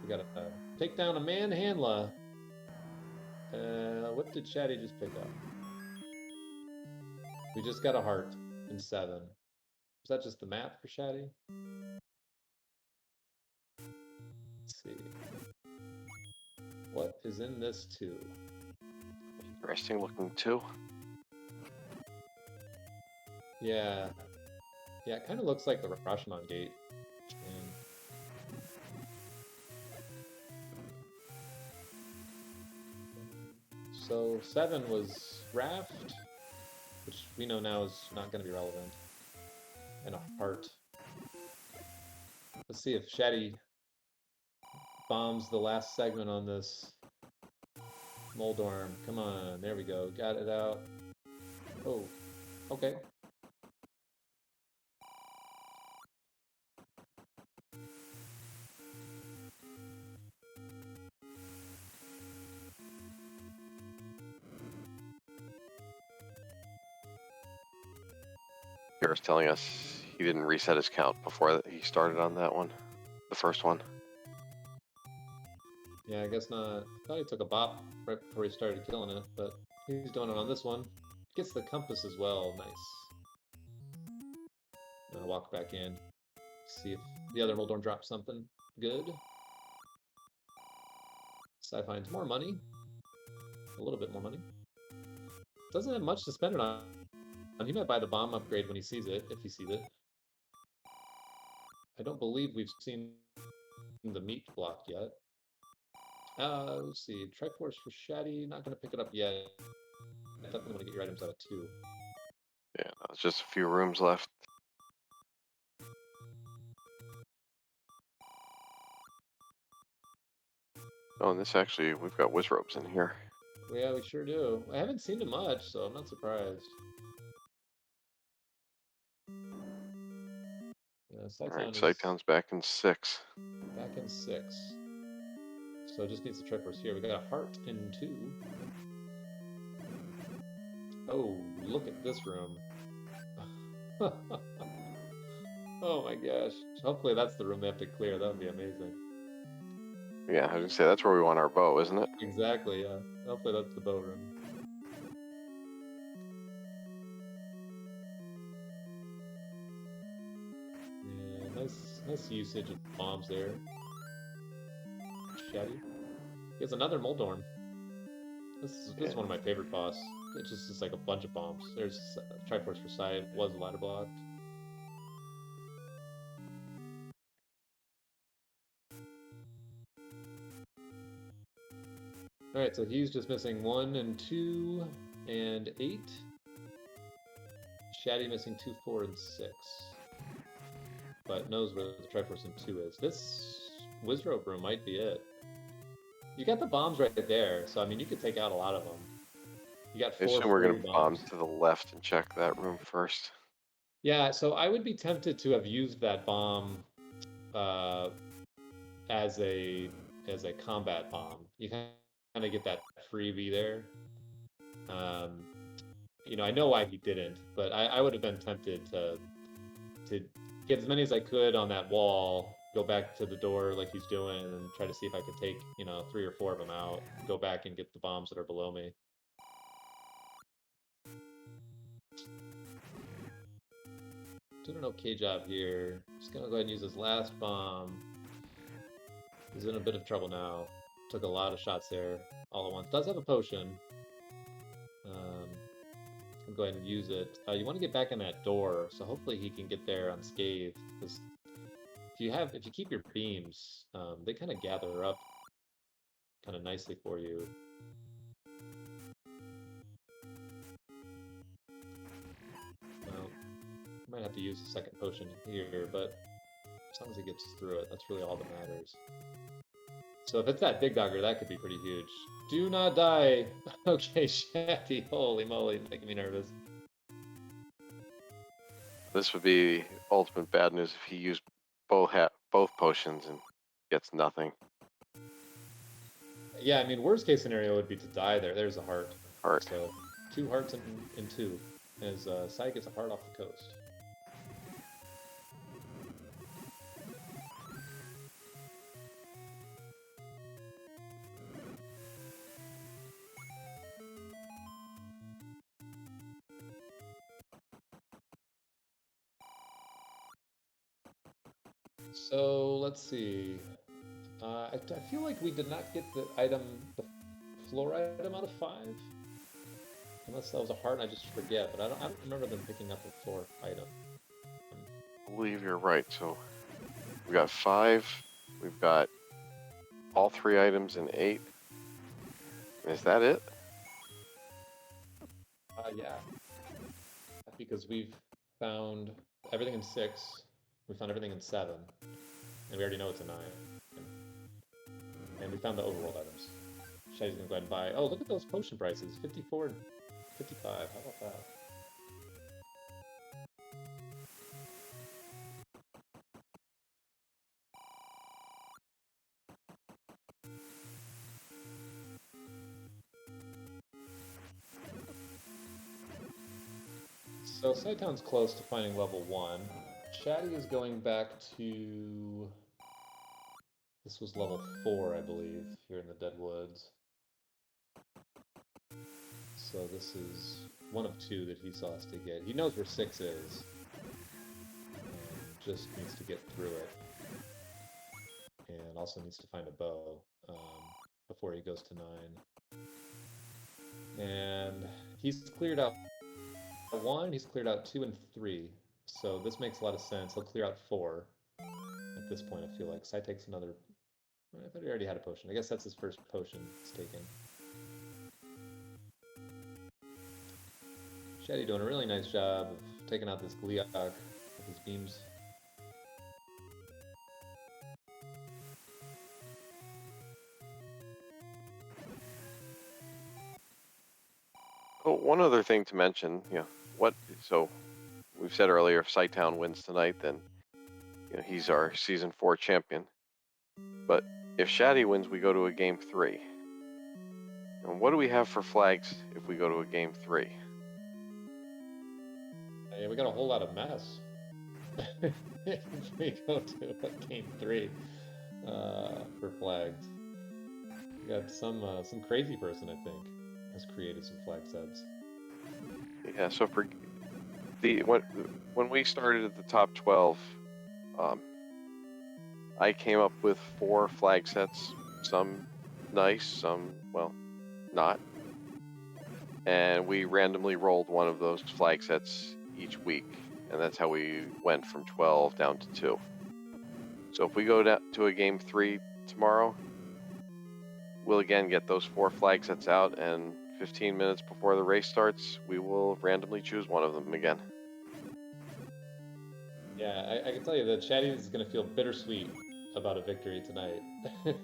We gotta take down a manhandler. What did Shatty just pick up? We just got a heart in 7. Is that just the map for Shatty? Let's see. What is in this 2?
Interesting looking too.
Yeah. Yeah, it kind of looks like the Rashomon gate. And so 7 was Raft, which we know now is not going to be relevant, and a heart. Let's see if Shatty bombs the last segment on this Moldorm. Come on, there we go. Got it out. Oh, okay.
Garrett's telling us he didn't reset his count before he started on that one, the first one.
Yeah, I guess not. I thought he took a bop right before he started killing it, but he's doing it on this one. Gets the compass as well. Nice. I'm gonna walk back in, see if the other Moldorm drops something good. Sai finds more money. A little bit more money. Doesn't have much to spend it on. He might buy the bomb upgrade when he sees it, if he sees it. I don't believe we've seen the meat block yet. Let's see. Triforce for Shatty. Not going to pick it up yet. Definitely want to get your items out of 2.
Yeah, there's just a few rooms left. Oh, and this actually, we've got Wizrobes in here.
Yeah, we sure do. I haven't seen him much, so I'm not surprised. Yeah,
Alright,
Cytown is
Cytown's back in 6.
back in 6. So it just needs the Triforce here. We got a heart in 2. Oh, look at this room. Oh my gosh. Hopefully that's the room they have to clear. That would be amazing.
Yeah, I was gonna say, that's where we want our bow, isn't it?
Exactly, yeah. Hopefully that's the bow room. Yeah, nice usage of bombs there. Shatty. He has another Moldorm. This is one of my favorite boss. It's just like a bunch of bombs. There's Triforce for Side. Was ladder blocked. Alright, so he's just missing 1 and 2 and 8. Shatty missing 2, 4, and 6. But knows where the Triforce in 2 is. This Wizrobe room might be it. You got the bombs right there, so I mean you could take out a lot of them. You got 4
I assume we're gonna bomb
bombs
to the left and check that room first.
Yeah, so I would be tempted to have used that bomb as a combat bomb. You kind of get that freebie there. You know, I know why he didn't, but I would have been tempted to to get as many as I could on that wall, go back to the door like he's doing, and try to see if I could take, 3 or 4 of them out, go back and get the bombs that are below me. Doing an okay job here. Just gonna go ahead and use his last bomb. He's in a bit of trouble now. Took a lot of shots there all at once. Does have a potion. I'll go ahead and use it. You want to get back in that door, so hopefully he can get there unscathed. Because if you keep your beams, they kind of gather up kind of nicely for you. Well, might have to use a second potion here, but as long as he gets through it, that's really all that matters. So if it's that big dogger, that could be pretty huge. Do not die! Okay, Shatty, holy moly, making me nervous.
This would be ultimate bad news if he used both potions and gets nothing.
Yeah, I mean, worst case scenario would be to die there. There's a heart.
Heart.
So 2 hearts in 2, as Sai gets a heart off the coast. So let's see. I feel like we did not get the floor item out of 5. Unless that was a heart and I just forget, but I don't remember them picking up a floor item.
I believe you're right. So we got 5. We've got all 3 items in 8. Is that it?
Yeah. Because we've found everything in 6. We found everything in 7. And we already know it's a 9. And we found the overworld items. Shaddy's gonna go ahead and buy. Oh, look at those potion prices. 54 and 55. How about that? So Cytown's close to finding level 1. Shatty is going back to... This was level 4, I believe, here in the Dead Woods. So this is one of 2 that he still has to get. He knows where 6 is. Just needs to get through it. And also needs to find a bow before he goes to 9. And he's cleared out 1, he's cleared out 2 and 3. So this makes a lot of sense. He'll clear out 4 at this point, I feel like. Sai takes another... I thought he already had a potion. I guess that's his first potion he's taken. Shatty doing a really nice job of taking out this Gliok with his beams.
Oh, one other thing to mention, so we've said earlier, if Cytown wins tonight, then he's our season 4 champion. But if Shatty wins, we go to a game 3. And what do we have for flags if we go to a game 3?
Yeah, we got a whole lot of mess. If we go to game 3 for flags. We got some crazy person, I think, has created some flag sets.
Yeah, so for when we started at the top 12, I came up with 4 flag sets, some nice, some, well, not. And we randomly rolled one of those flag sets each week. And that's how we went from 12 down to 2. So if we go to a game 3 tomorrow, we'll again get those 4 flag sets out, and 15 minutes before the race starts, we will randomly choose one of them again.
Yeah, I can tell you that Shatty is going to feel bittersweet about a victory tonight.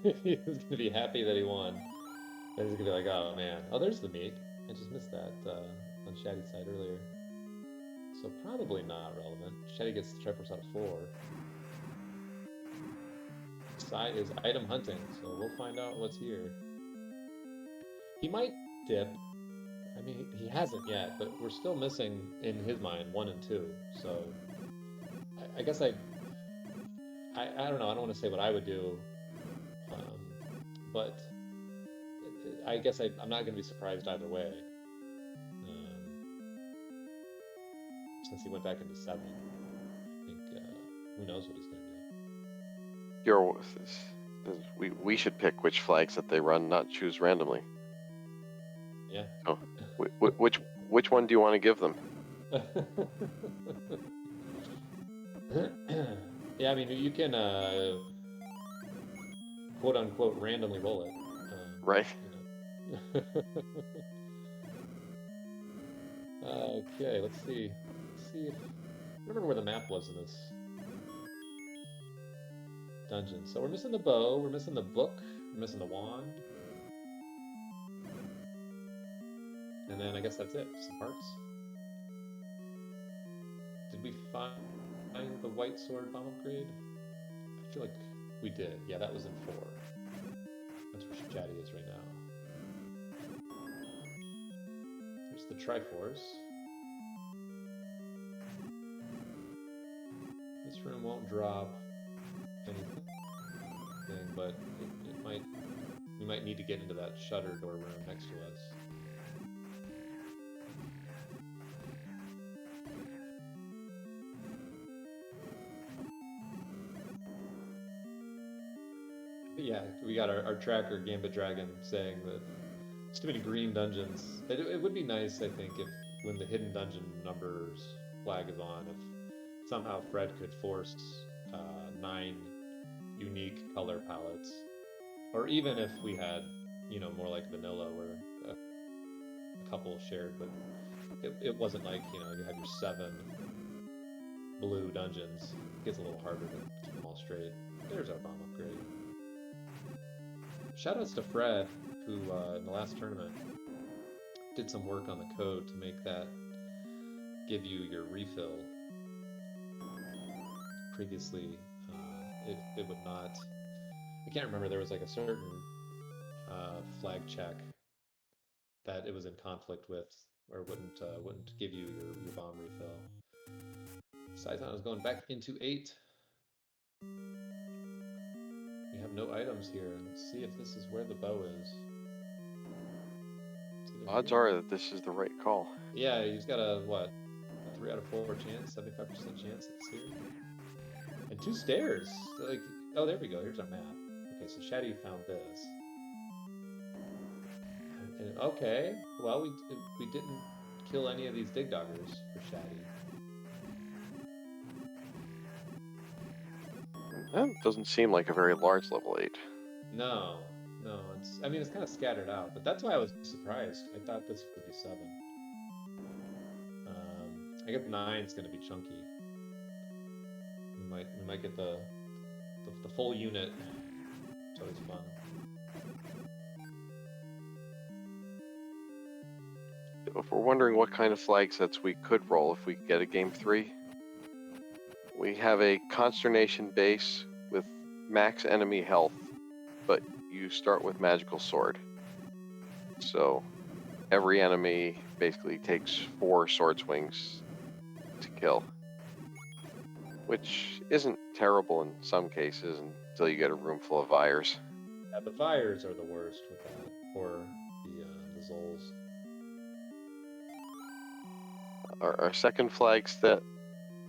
He's going to be happy that he won. And he's going to be like, oh man. Oh, there's the meat. I just missed that on Shatty's side earlier. So probably not relevant. Shatty gets the Triforce out of 4. Sai is item hunting, so we'll find out what's here. He might dip. I mean, he hasn't yet, but we're still missing, in his mind, 1 and 2. So I guess I don't know. I don't want to say what I would do, but I guess I'm not going to be surprised either way. Since he went back into 7, I think who knows what he's going to do.
We should pick which flags that they run, not choose randomly.
Yeah.
Oh, which one do you want to give them?
Yeah, I mean, you can quote unquote randomly roll it.
Right.
You know. Okay, let's see. I remember where the map was in this dungeon. So we're missing the bow, we're missing the book, we're missing the wand. And then I guess that's it. Some hearts. Did we find the white sword bomb upgrade? I feel like we did. Yeah, that was in 4. That's where Shatty is right now. There's the Triforce. This room won't drop anything, but it might. We might need to get into that shutter door room next to us. Yeah, we got our tracker Gambit Dragon saying that it's too many green dungeons. It would be nice, I think, if when the hidden dungeon numbers flag is on, if somehow Fred could force 9 unique color palettes, or even if we had, you know, more like vanilla where a couple shared, but it wasn't like, you know, you have your 7 blue dungeons. It gets a little harder to keep them all straight. There's our bomb upgrade. Shoutouts to Fred, who in the last tournament did some work on the code to make that give you your refill. Previously, it would not. I can't remember. There was like a certain flag check that it was in conflict with, or wouldn't give you your bomb refill. Cytown is going back into 8. We have no items here. Let's see if this is where the bow is.
Odds are that this is the right call.
Yeah, he's got a, what, 3 out of 4 chance, 75% chance it's here. And 2 stairs. Like, oh, there we go. Here's our map. Okay, so Shatty found this. And, okay, well, we didn't kill any of these dig doggers for Shatty.
That doesn't seem like a very large level 8.
No, I mean, it's kind of scattered out, but that's why I was surprised. I thought this would be 7. I get 9's going to be chunky. We might get the full unit. It's always fun.
If we're wondering what kind of flag sets we could roll if we get a game 3, we have a Consternation base with max enemy health, but you start with Magical Sword. So every enemy basically takes 4 sword swings to kill, which isn't terrible in some cases until you get a room full of Vyres.
Yeah, the Vyres are the worst with that, or the Zols.
Our second flag set,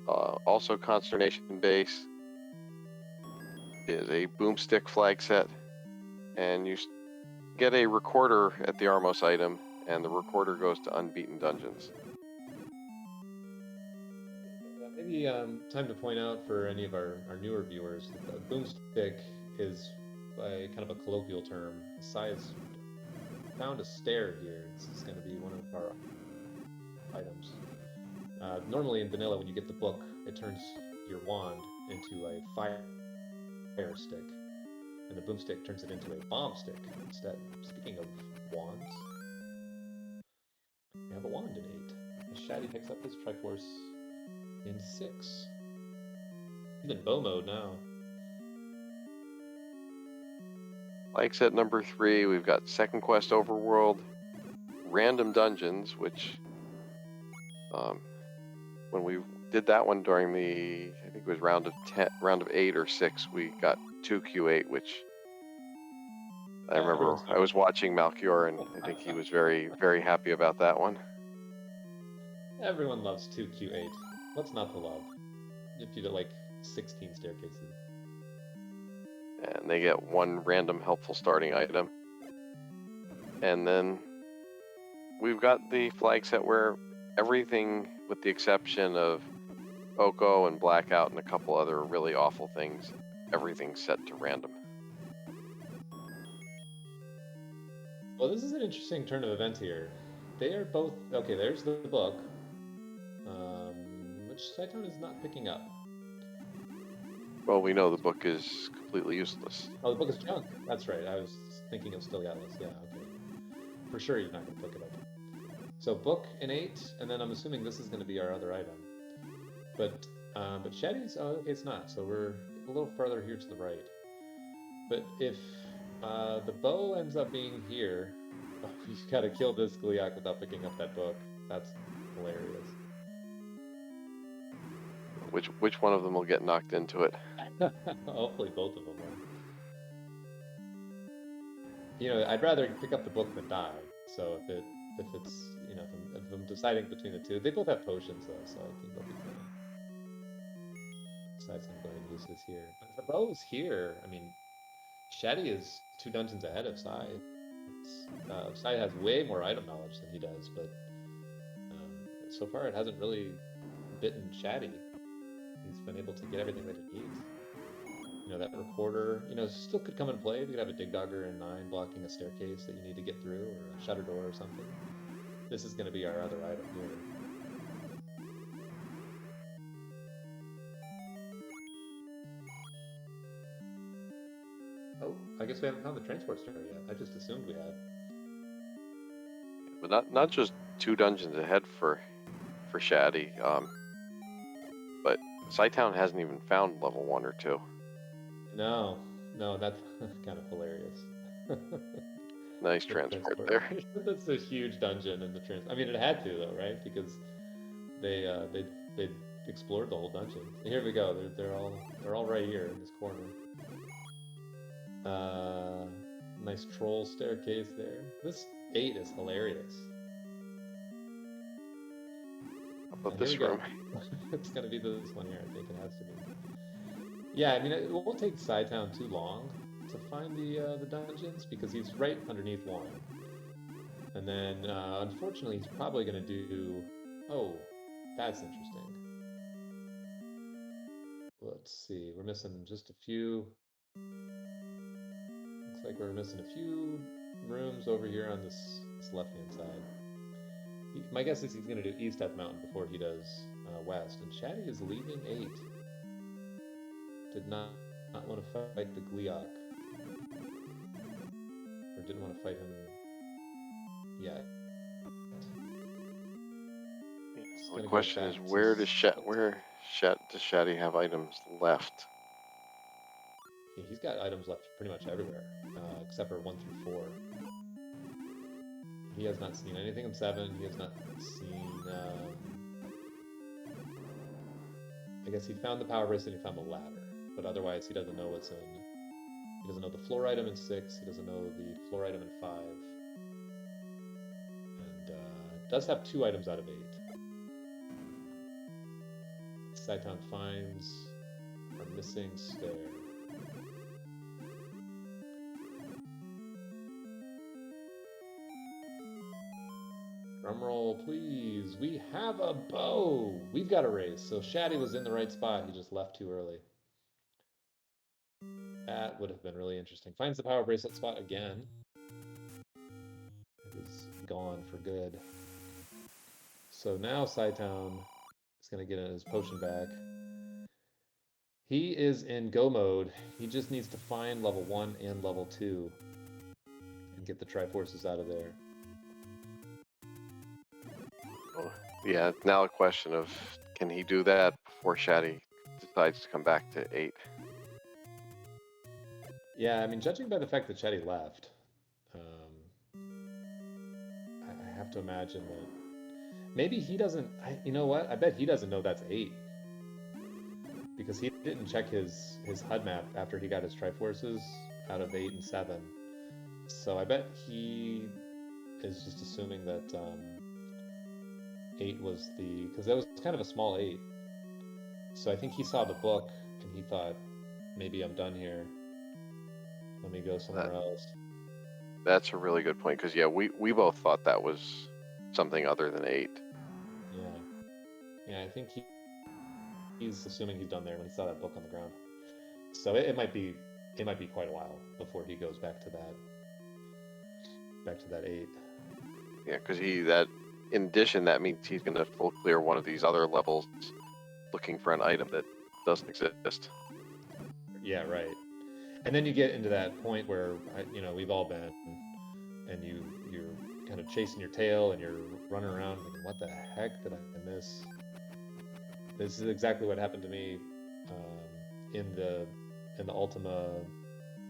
also Consternation base, is a Boomstick flag set, and you get a recorder at the Armos item, and the recorder goes to Unbeaten Dungeons.
Maybe time to point out for any of our newer viewers that the Boomstick is kind of a colloquial term. Size found a stair here. This is going to be one of our items. Normally in vanilla, when you get the book, it turns your wand into a fire stick, and the boomstick turns it into a bomb stick instead. Speaking of wands, we have a wand in 8. As Shatty picks up his Triforce in 6. He's in bow mode now.
Flag set number 3, we've got Second Quest Overworld, Random Dungeons, which when we did that one during the, I think it was round of 8 or 6. We got 2 Q8, which I
Yeah,
remember
everyone's
I was watching Malchior, and I think he was very, very happy about that one.
Everyone loves 2Q8. What's not to love? If you do like 16 staircases.
And they get 1 random helpful starting item. And then we've got the flag set where everything, with the exception of Oko and Blackout and a couple other really awful things, everything's set to random.
Well, this is an interesting turn of events here. They are both okay. There's the book, which Cytown is not picking up.
Well, we know the book is completely useless.
Oh, the book is junk. That's right. I was thinking of Still Atlas. Yeah, okay. For sure, you're not going to pick it up. So book an 8, and then I'm assuming this is going to be our other item. But Shatty's, oh, okay, it's not. So we're a little further here to the right. But if the bow ends up being here, oh, you've got to kill this Gliok without picking up that book. That's hilarious.
Which one of them will get knocked into it?
Hopefully both of them will. You know, I'd rather pick up the book than die. So if it's, you know, if I'm deciding between the two, they both have potions though, so I think they'll be fine. Besides, I'm going to use this here. But the bow's here. I mean, Shatty is 2 dungeons ahead of Sai. Sai has way more item knowledge than he does, but so far it hasn't really bitten Shatty. He's been able to get everything that he needs. You know, that recorder, you know, still could come in play. You could have a Dig Dogger in 9 blocking a staircase that you need to get through, or a shutter door or something. This is going to be our other item here. Oh, I guess we haven't found the transport star yet. I just assumed we had.
But not just 2 dungeons ahead for Shatty, but Cytown hasn't even found level 1 or 2.
No, that's kind of hilarious.
Nice transport there.
That's a huge dungeon in the I mean, it had to though, right? Because they explored the whole dungeon. And here we go. They're all right here in this corner. Nice troll staircase there. This 8 is hilarious.
How about this room?
It's gonna be this one here. I think it has to be. Yeah, I mean, it won't take Cytown too long to find the dungeons because he's right underneath one. And then, unfortunately, he's probably gonna do. Oh, that's interesting. Let's see. We're missing just a few. Looks like we're missing a few rooms over here on this left-hand side. My guess is he's going to do east at the mountain before he does west. And Shatty is leaving 8. Did not want to fight the Gliok. Or didn't want to fight him yet.
The question is, where does Shatty have items left?
Yeah, he's got items left pretty much everywhere, except for 1 through 4. He has not seen anything in 7. He has not seen. I guess he found the power bracelet and he found the ladder, but otherwise he doesn't know what's in. He doesn't know the floor item in 6. He doesn't know the floor item in 5, and does have 2 items out of 8. Cytown finds our missing stair. Drumroll, please. We have a bow. We've got a race. So Shatty was in the right spot. He just left too early. That would have been really interesting. Finds the power bracelet spot again. It is gone for good. So now Cytown is going to get his potion back. He is in go mode. He just needs to find level 1 and level 2 and get the Triforces out of there.
Yeah, now a question of, can he do that before Shatty decides to come back to 8?
Yeah, I mean, judging by the fact that Shatty left, I have to imagine that Maybe he doesn't. You know what? I bet he doesn't know that's 8 because he didn't check his HUD map after he got his Triforces out of 8 and 7. So I bet he is just assuming that 8 was the, because that was kind of a small 8. So I think he saw the book and he thought, maybe I'm done here. Let me go somewhere else.
That's a really good point because yeah, we both thought that was something other than 8.
Yeah, I think he's assuming he's done there when he saw that book on the ground. So it might be quite a while before he goes back to that 8.
Yeah, because in addition, that means he's going to full clear one of these other levels looking for an item that doesn't exist.
Yeah, right. And then you get into that point where we've all been, and you're kind of chasing your tail and you're running around thinking, what the heck did I miss? This is exactly what happened to me in the Ultima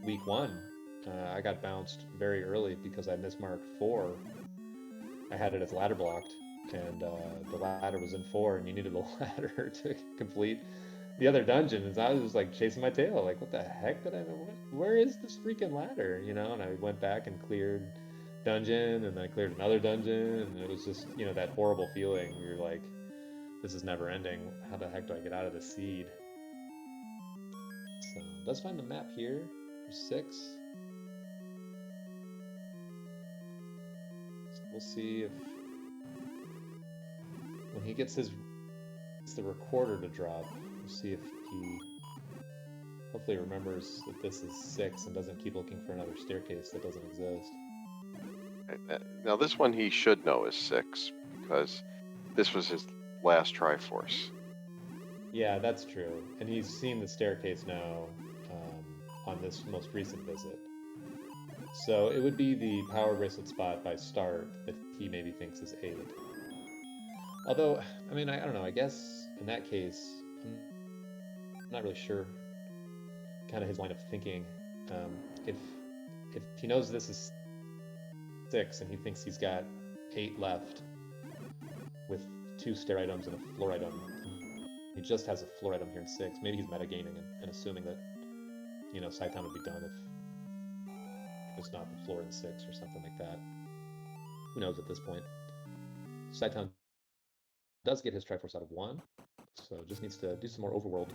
week 1. I got bounced very early because I mismarked 4. I had it as ladder blocked, and the ladder was in 4, and you needed a ladder to complete the other dungeons. I was just like chasing my tail, like, what the heck did I know? Where is this freaking ladder? And I went back and cleared dungeon, and then I cleared another dungeon, and it was just, that horrible feeling where you're like, this is never ending. How the heck do I get out of this seed? So let's find the map here for 6. So we'll see if when he gets the recorder to drop, we'll see if he hopefully remembers that this is 6 and doesn't keep looking for another staircase that doesn't exist.
Now this one he should know is 6 because this was his last Triforce.
Yeah, that's true. And he's seen the staircase now on this most recent visit. So it would be the power bracelet spot by start that he maybe thinks is 8. Although, I mean, I don't know. I guess in that case, I'm not really sure kind of his line of thinking. If he knows this is 6 and he thinks he's got 8 left with 2 stair items and a floor item, he just has a floor item here in 6. Maybe he's metagaming and assuming that Cytown would be done if it's not the floor in 6 or something like that. Who knows at this point? Cytown does get his Triforce out of 1, so just needs to do some more overworld.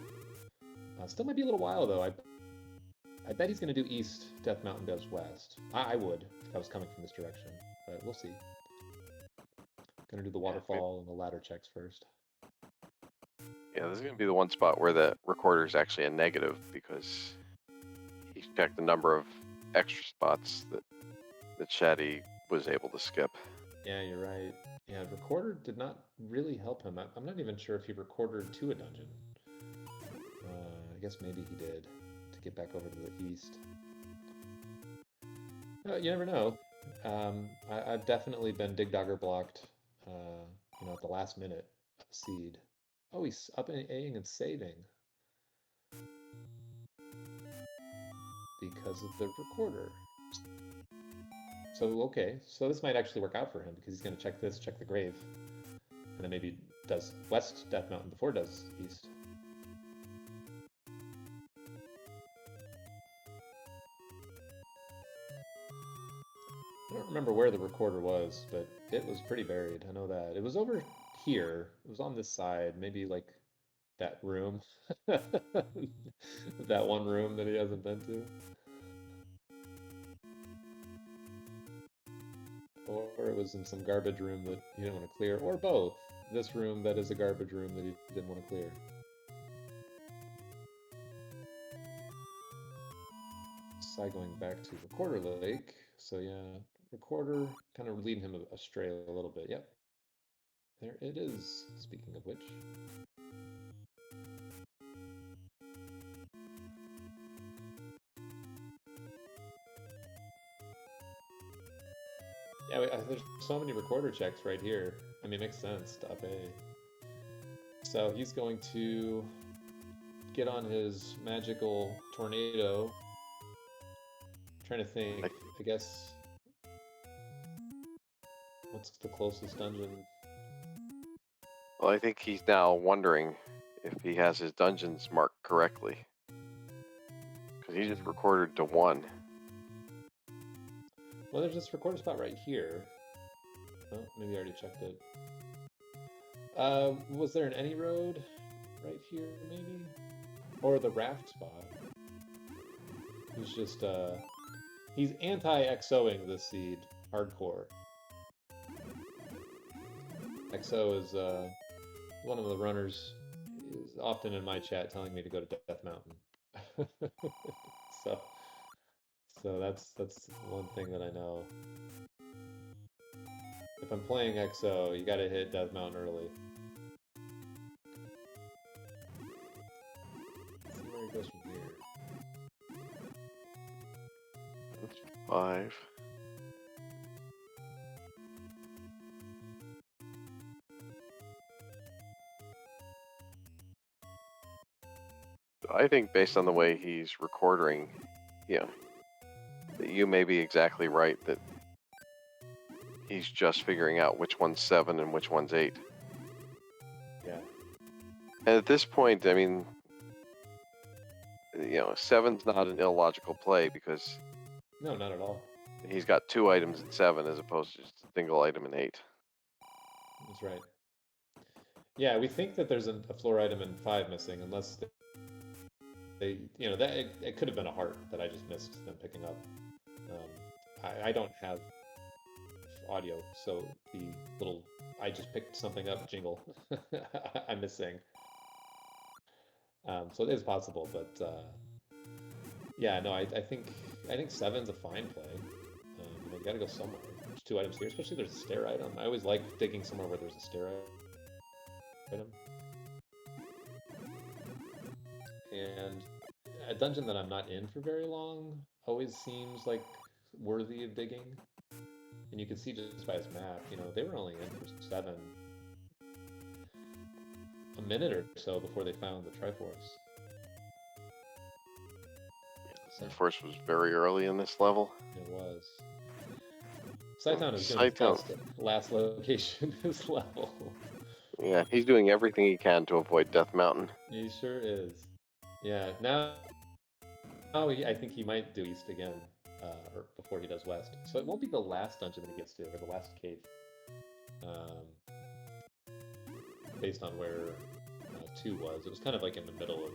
Still might be a little while though. I bet he's going to do east, Death Mountain does west. I would if I was coming from this direction, but we'll see. Gonna do the waterfall and the ladder checks first.
Yeah, this is going to be the one spot where the recorder is actually a negative because he checked the number of extra spots that Shatty was able to skip.
Yeah, you're right. Yeah, recorder did not really help him. I'm not even sure if he recorded to a dungeon. I guess maybe he did to get back over to the east. You never know. I've definitely been Dig Dogger blocked, at the last minute of seed. Oh, he's up and A-ing and saving because of the recorder. So, okay, so this might actually work out for him because he's going to check this, check the grave, and then maybe does west Death Mountain before it does east. I don't remember where the recorder was, but it was pretty buried. I know that. It was over here. It was on this side, maybe like that room. That one room that he hasn't been to. Or it was in some garbage room that he didn't want to clear, or both. This room that is a garbage room that he didn't want to clear. Side going back to Recorder Lake. So yeah, Recorder kind of leading him astray a little bit. Yep. There it is, speaking of which. Yeah, there's so many recorder checks right here. I mean, it makes sense to up A. So he's going to get on his magical tornado. I'm trying to think, I guess, what's the closest dungeon?
Well, I think he's now wondering if he has his dungeons marked correctly. Because he just recorded to 1.
Well, there's this recorder spot right here. Oh, maybe I already checked it. Was there an any road right here, maybe? Or the raft spot? He's just, he's anti-XOing this seed hardcore. XO is, one of the runners is often in my chat telling me to go to Death Mountain. So that's one thing that I know. If I'm playing XO, you gotta hit Death Mountain early. Let's see where he goes from here.
That's 5. I think based on the way he's recording, that you may be exactly right that he's just figuring out which one's 7 and which one's 8.
Yeah.
And at this point, I mean, 7's not an illogical play because
No, not at all.
he's got 2 items in 7 as opposed to just a single item in 8.
That's right. Yeah, we think that there's a floor item in 5 missing, unless they that it could have been a heart that I just missed them picking up. I don't have audio, so the little I just picked something up jingle I'm missing. So it is possible, but yeah, no, I think 7's a fine play. You gotta go somewhere. There's 2 items here, especially there's a stair item. I always like digging somewhere where there's a stair item. And a dungeon that I'm not in for very long always seems like worthy of digging. And you can see just by his map, they were only in for 7. A minute or so before they found the Triforce.
The Triforce was very early in this level.
It was. Cytown is doing his best at last location this level.
Yeah, he's doing everything he can to avoid Death Mountain.
He sure is. Yeah, now I think he might do East again, or before he does West. So it won't be the last dungeon that he gets to, or the last cave. Based on where 2 was. It was kind of like in the middle of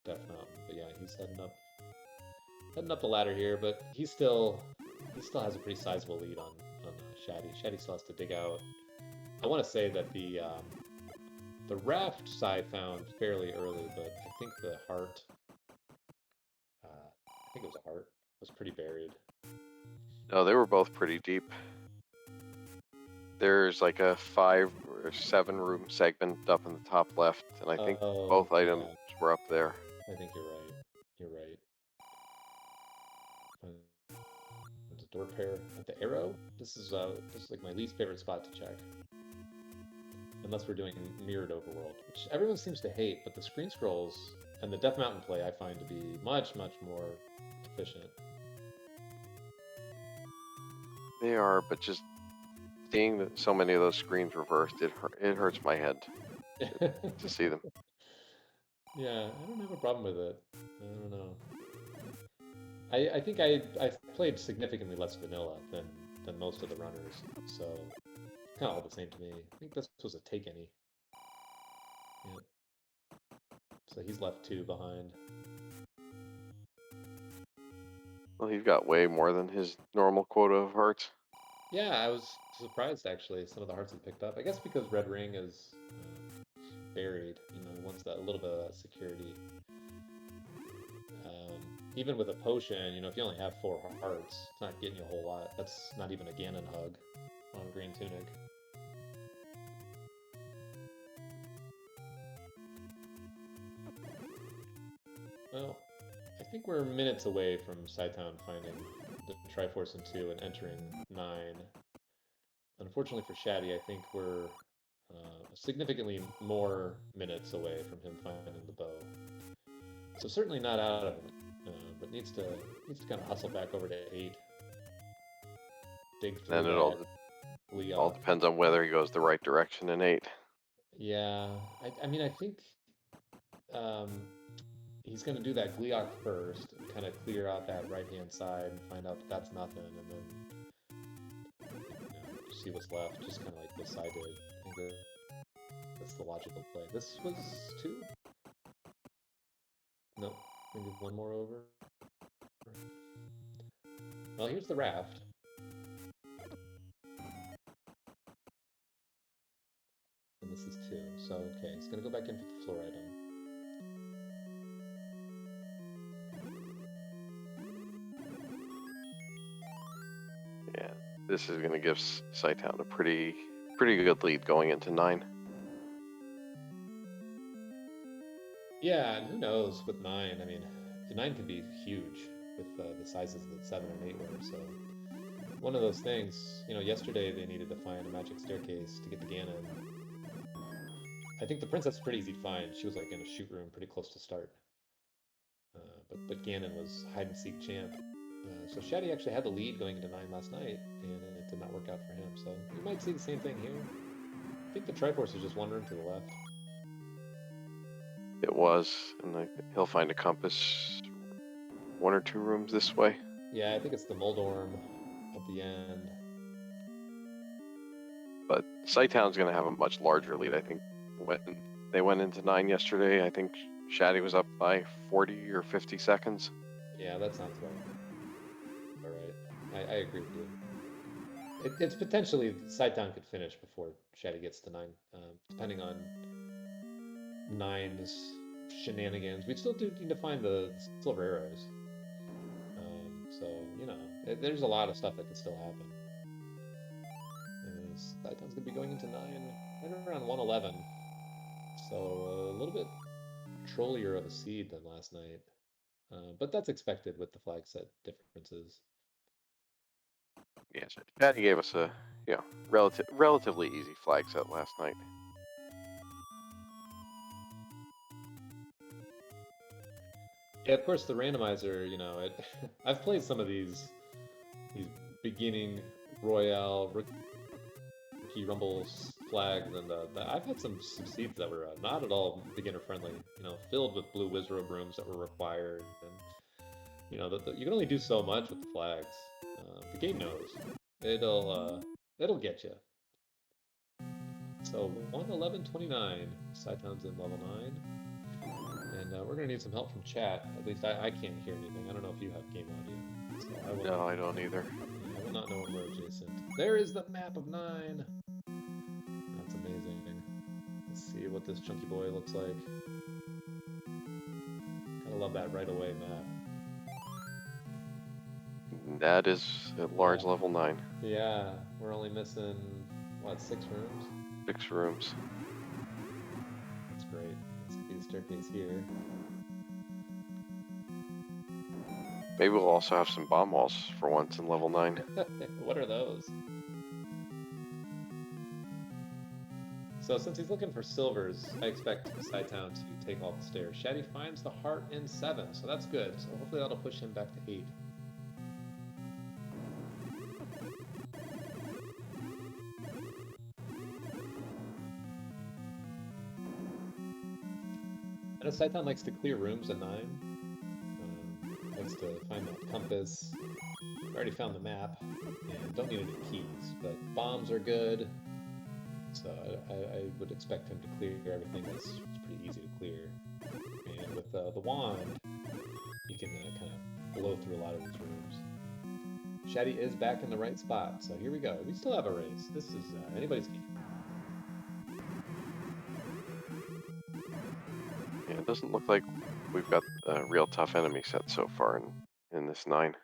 Death Mountain. But yeah, he's heading up the ladder here, but he still has a pretty sizable lead on Shatty. Shatty still has to dig out. I want to say that the raft side found fairly early, but I think the heart, I think it was a heart, was pretty buried.
No, they were both pretty deep. There's like a 5 or 7 room segment up in the top left, and I think both items were up there.
I think you're right. You're right. There's a door pair at the arrow. This is like my least favorite spot to check. Unless we're doing mirrored overworld, which everyone seems to hate, but the screen scrolls and the Death Mountain play I find to be much, much more efficient.
They are, but just seeing so many of those screens reversed, it hurts my head to see them.
Yeah, I don't have a problem with it. I don't know. I think I've played significantly less vanilla than most of the runners, so it's kind of all the same to me. I think this was a take any. Yeah. So he's left 2 behind.
Well, he's got way more than his normal quota of hearts.
Yeah, I was surprised actually. Some of the hearts he picked up. I guess because Red Ring is buried. He wants that a little bit of that security. Even with a potion, if you only have 4 hearts, it's not getting you a whole lot. That's not even a Ganon hug on Green Tunic. Well, I think we're minutes away from Cytown finding the Triforce in 2 and entering 9. Unfortunately for Shatty, I think we're significantly more minutes away from him finding the bow. So certainly not out of it, but needs to kind of hustle back over to 8. Dig through.
And it all depends on whether he goes the right direction in 8.
Yeah, I mean, I think um, he's going to do that Gleeok first and kind of clear out that right-hand side and find out that that's nothing, and then see what's left, just kind of like this I did. I think that's the logical play. This was 2? Nope. Maybe one more over. Well, here's the raft. And this is 2. So, okay, he's going to go back in for the floor item.
Yeah, this is going to give Cytown a pretty good lead going into 9.
Yeah, and who knows with 9? I mean, the 9 can be huge with the sizes that 7 and 8 were. So, one of those things, yesterday they needed to find a magic staircase to get to Ganon. I think the princess is pretty easy to find. She was like in a shoot room pretty close to start. But Ganon was hide and seek champ. So Shatty actually had the lead going into 9 last night, and it did not work out for him. So we might see the same thing here. I think the Triforce is just wandering to the left.
It was, and he'll find a compass 1 or 2 rooms this way.
Yeah, I think it's the Moldorm at the end.
But Cytown's going to have a much larger lead. I think when they went into 9 yesterday, I think Shatty was up by 40 or 50 seconds.
Yeah, that sounds right. All right, I agree with you. It's potentially Cytown could finish before Shatty gets to 9, depending on 9's shenanigans. We still do need to find the silver arrows. So, there's a lot of stuff that could still happen. And Cytown's going to be going into 9 right around 111. So a little bit trollier of a seed than last night. But that's expected with the flag set differences.
Yes, Shatty gave us a relatively easy flag set last night.
Yeah, of course, the randomizer, I've played some of these beginning Royale rookie rumbles flags, and I've had some seeds that were not at all beginner friendly. Filled with blue Wizrobe rooms that were required, and you can only do so much with the flags. The game knows it'll get you. So 111.29, Cytown's in level 9. And we're going to need some help from chat. At least I can't hear anything. I don't know if you have game audio. So
No, I don't either.
I will not know when we're adjacent. There is the map of 9. That's amazing. Let's see what this chunky boy looks like. Kind of love that right away map.
That is a large level 9.
Yeah, we're only missing, what, 6 rooms?
6 rooms.
That's great. Let's get the staircase here.
Maybe we'll also have some bomb walls for once in level 9.
What are those? So since he's looking for silvers, I expect Cytown to take all the stairs. Shatty finds the heart in 7, so that's good. So hopefully that'll push him back to 8. I know Cytown likes to clear rooms at 9. Likes to find that compass. Already found the map, and don't need any keys, but bombs are good. So I would expect him to clear everything that's pretty easy to clear. And with the wand, you can kind of blow through a lot of these rooms. Shatty is back in the right spot, so here we go. We still have a race. This is anybody's game.
Yeah, it doesn't look like we've got a real tough enemy set so far in this 9.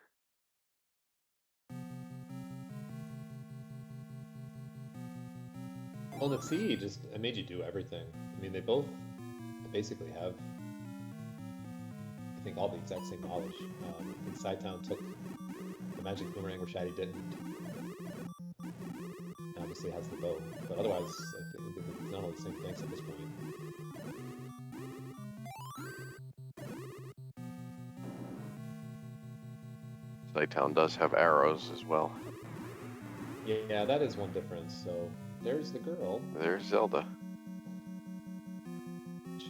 Well, the siege it made you do everything. I mean, they both basically have, I think, all the exact same knowledge. I think Cytown took the magic boomerang where Shatty didn't. And obviously has the bow, but otherwise, I think it's not all the same things at this point.
Cytown does have arrows as well.
Yeah, that is one difference. So there's the girl.
There's Zelda.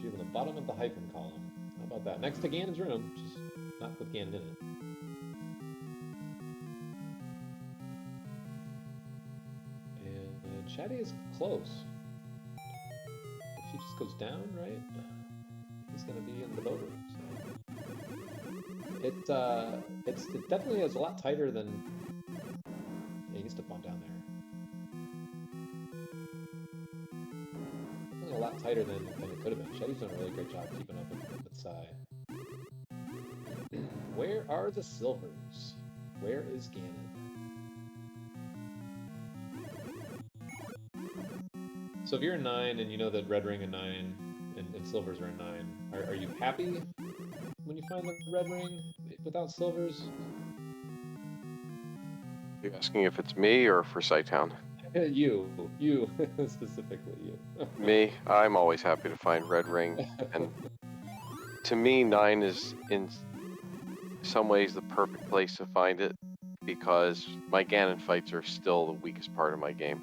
in the bottom of the hyphen column. How about that? Next to Ganon's room, just not with Ganon in it. And Shatty is close. If he just goes down, right, he's gonna be in the boat room. So. It definitely is a lot tighter than. Yeah, he needs to bomb down there. Definitely a lot tighter than it could have been. Shetty's done a really great job keeping up with Sai. Where are the silvers? Where is Ganon? So if you're a 9 and you know that red ring a 9 and silvers are a 9, are you happy when you find the red ring without silvers?
You're asking if it's me or for Cytown?
You specifically you.
Me, I'm always happy to find red ring, and to me 9 is in some ways the perfect place to find it, because my Ganon fights are still the weakest part of my game.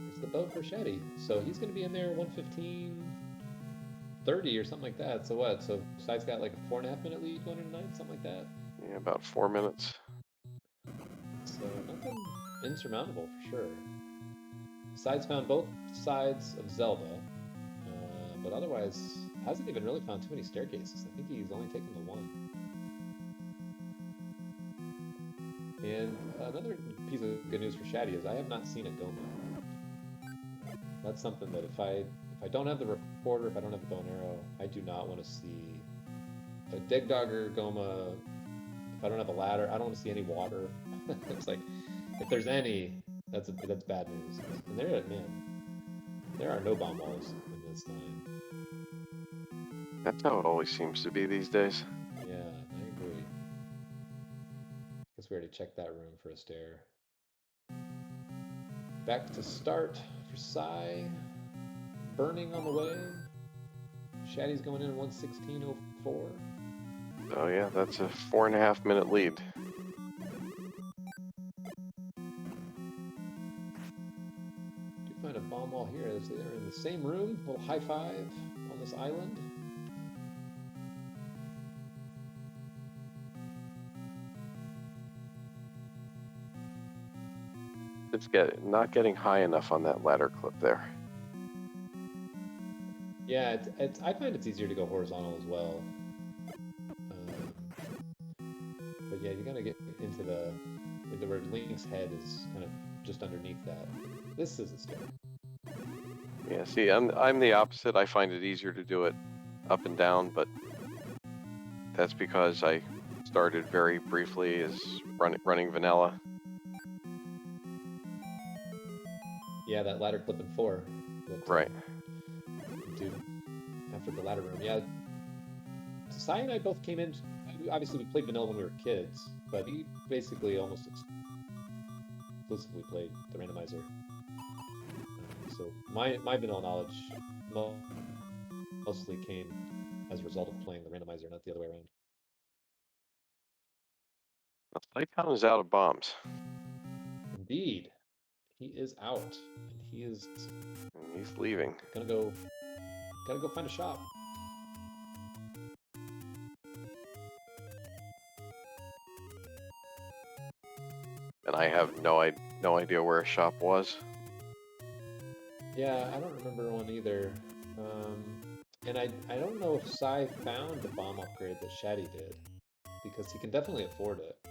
It's the boat for Shatty, so he's going to be in there 1:15, 30 or something like that. So what? So Sai's got like a 4.5 minute lead going into 9, something like that.
Yeah, about 4 minutes.
So nothing insurmountable for sure. Sai's found both sides of Zelda, but otherwise hasn't even really found too many staircases. I think he's only taken the one. And another piece of good news for Shatty is I have not seen a Goma. That's something that if I don't have the recorder, if I don't have the bow and arrow, I do not want to see a Digdogger Goma. If I don't have a ladder, I don't want to see any water. It's like, if there's any, that's bad news. And there are no bomb walls in this 9.
That's how it always seems to be these days.
Yeah, I agree. Guess we already checked that room for a stair. Back to start for Sai. Burning on the way. Shatty's going in 1:16.04.
Oh yeah, that's a 4.5 minute lead.
Do find a bomb wall here. They're in the same room. A little high five on this island.
It's not getting high enough on that ladder clip there.
Yeah, I find it's easier to go horizontal as well. But yeah, you gotta get into where Link's head is kind of just underneath that. This is a stair.
Yeah, see, I'm the opposite. I find it easier to do it up and down, but that's because I started very briefly as running vanilla.
Yeah, that ladder clip in 4.
Right.
Do after the ladder room. Yeah. Sai and I both came in. Obviously, we played vanilla when we were kids, but we basically almost exclusively played the randomizer. So my vanilla knowledge mostly came as a result of playing the randomizer, not the other way around.
Cytown is out of bombs.
Indeed, he is out, and
He's leaving.
gotta go find a shop.
And I have no idea where a shop was.
Yeah, I don't remember one either. And I don't know if Sai found the bomb upgrade that Shatty did, because he can definitely afford it. I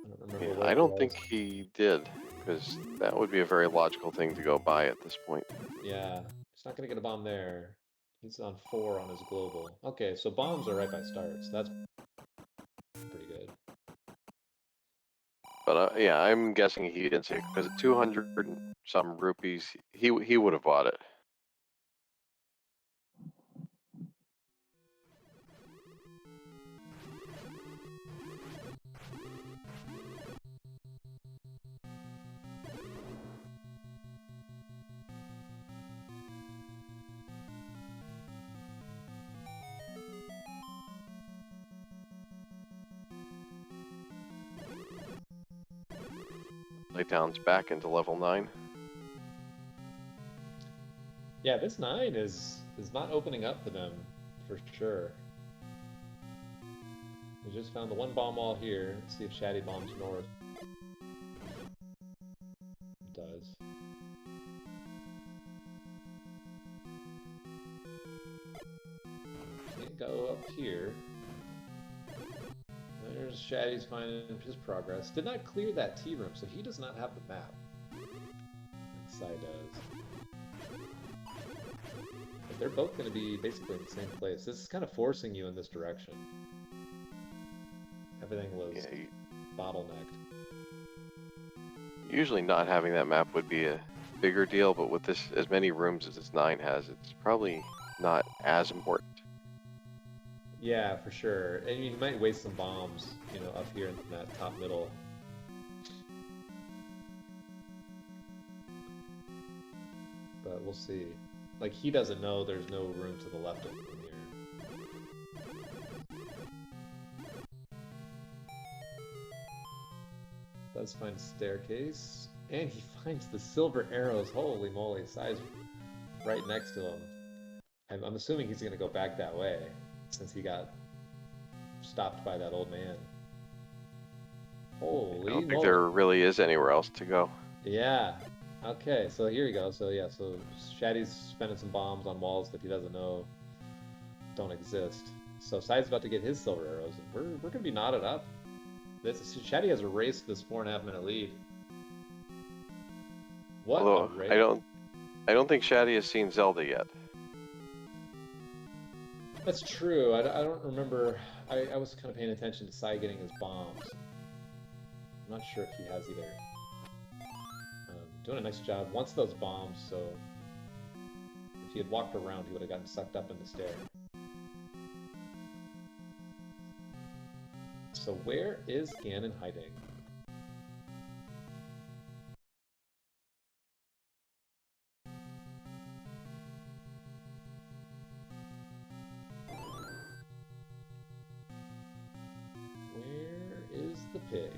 don't remember.
Yeah,
where
I
it
don't
was.
think he did, because that would be a very logical thing to go buy at this point.
Yeah, he's not gonna get a bomb there. He's on 4 on his global. Okay, so bombs are right by start, so that's pretty good.
But yeah, I'm guessing he didn't see it, because at 200 and some rupees, he would have bought it. Cytown's back into level 9.
Yeah, this 9 is not opening up for them for sure. We just found the one bomb wall here. Let's see if Shatty bombs north. It does. Can't go up here. There's Shatty's finding his progress. Did not clear that T room, so he does not have the map. Like Sai does. But they're both going to be basically in the same place. This is kind of forcing you in this direction. Everything was bottlenecked.
Usually not having that map would be a bigger deal, but with this, as many rooms as this 9 has, it's probably not as important.
Yeah, for sure. And you might waste some bombs, you know, up here in that top middle. But we'll see. Like, he doesn't know there's no room to the left of him here. Does find a staircase. And he finds the silver arrows. Holy moly, Sai's right next to him. I'm assuming he's going to go back that way, since he got stopped by that old man. Holy
I don't
moly.
think there really is anywhere else to go.
Yeah. Okay, so here you go. So yeah, so Shatty's spending some bombs on walls that he doesn't know don't exist. So Sai's about to get his silver arrows, and we're gonna be knotted up. Shatty has erased this 4.5 minute lead. What
Although
a race.
I don't think Shatty has seen Zelda yet.
That's true. I don't remember. I was kind of paying attention to Sai getting his bombs. I'm not sure if he has either. Doing a nice job. Wants those bombs, so if he had walked around, he would have gotten sucked up in the stair. So where is Ganon hiding? Where is the pig?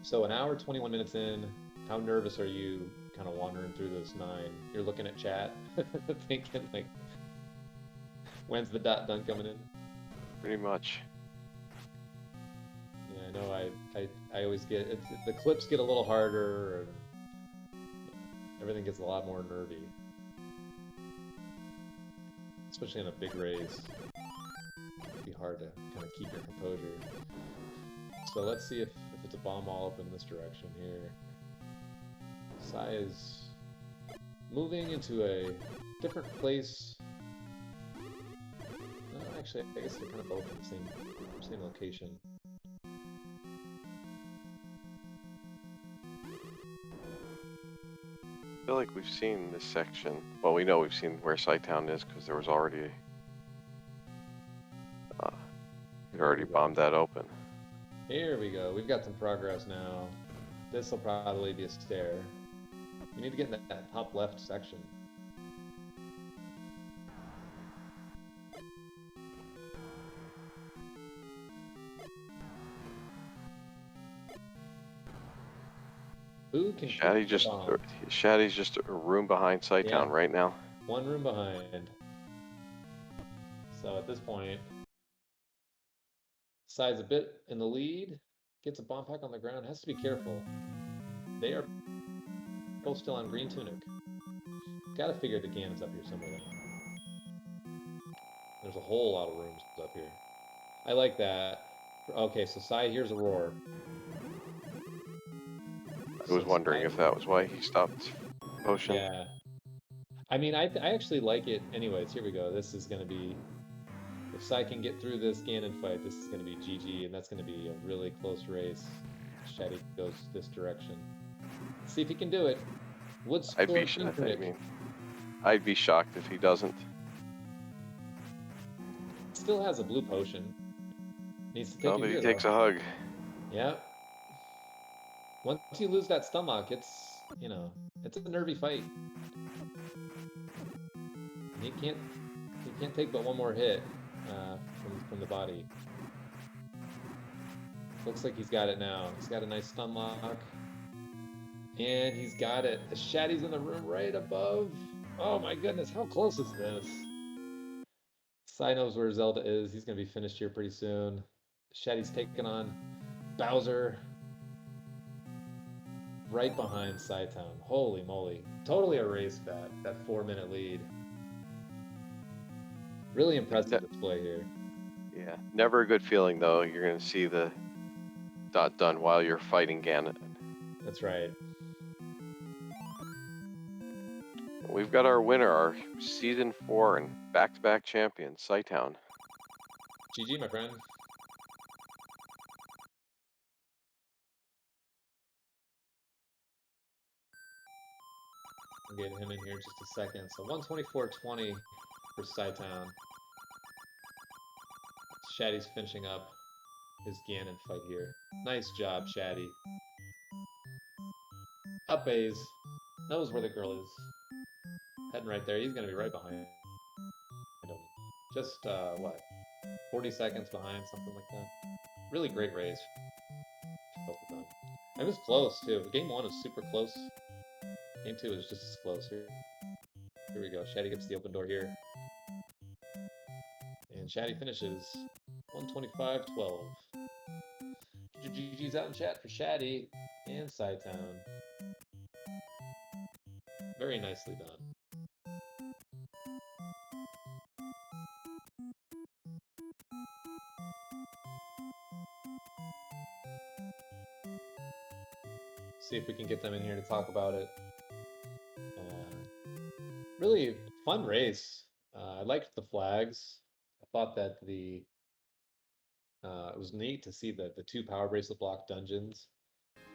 So an hour, 21 minutes in, how nervous are you kind of wandering through this 9? You're looking at chat, thinking like, when's the dot done coming in?
Pretty much.
Yeah, I know. I always get the clips get a little harder, and everything gets a lot more nervy, especially in a big race. It'd be hard to kind of keep your composure. So let's see if it's a bomb all up in this direction here. Sai is moving into a different place. Actually, I guess they're kind of both in the same location.
I feel like we've seen this section. Well, we know we've seen where Cytown is because there was already we'd already bombed that open.
Here we go. We've got some progress now. This will probably be a stair. We need to get in that top left section. Who can
Shatty's just a room behind Cytown right now.
One room behind. So at this point, Sai's a bit in the lead. Gets a bomb pack on the ground. Has to be careful. They are both still on green tunic. Gotta figure the Ganon's up here somewhere. There's a whole lot of rooms up here. I like that. Okay, so Sai hears a roar.
I was wondering if that was why he stopped potion.
Yeah. I mean, I actually like it anyways. Here we go. This is going to be... If Sai can get through this Ganon fight, this is going to be GG, and that's going to be a really close race. Shatty goes this direction. Let's see if he can do it.
I'd be shocked if he doesn't.
Still has a blue potion. Needs to take
but he takes a hug.
Yeah. Once you lose that stomach, it's, you know, it's a nervy fight. And he can't take but one more hit from the body. Looks like he's got it now. He's got a nice stun lock. And he's got it. The Shatty's in the room right above. Oh my goodness, how close is this? Sai knows where Zelda is. He's going to be finished here pretty soon. Shatty's taking on Bowser right behind Cytown. Holy moly. Totally erased that 4-minute lead. Really impressive display here.
Yeah, never a good feeling though. You're gonna see the dot done while you're fighting Ganon.
That's right.
We've got our winner, our season 4 and back-to-back champion, Cytown.
GG, my friend. I'll get him in here in just a second. So 124.20 for Cytown. Shatty's finishing up his Ganon fight here. Nice job, Shatty. Up A's. Knows where the girl is. Heading right there. He's going to be right behind him. Just, what? 40 seconds behind, something like that. Really great race. Both of them. It was close, too. Game 1 was super close. Game 2 is just as close. Here we go. Shatty gets the open door here. And Shatty finishes 125.12. GG's out in chat for Shatty and Cytown. Very nicely done. See if we can get them in here to talk about it. Really fun race. I liked the flags. I thought that it was neat to see the 2 power bracelet block dungeons.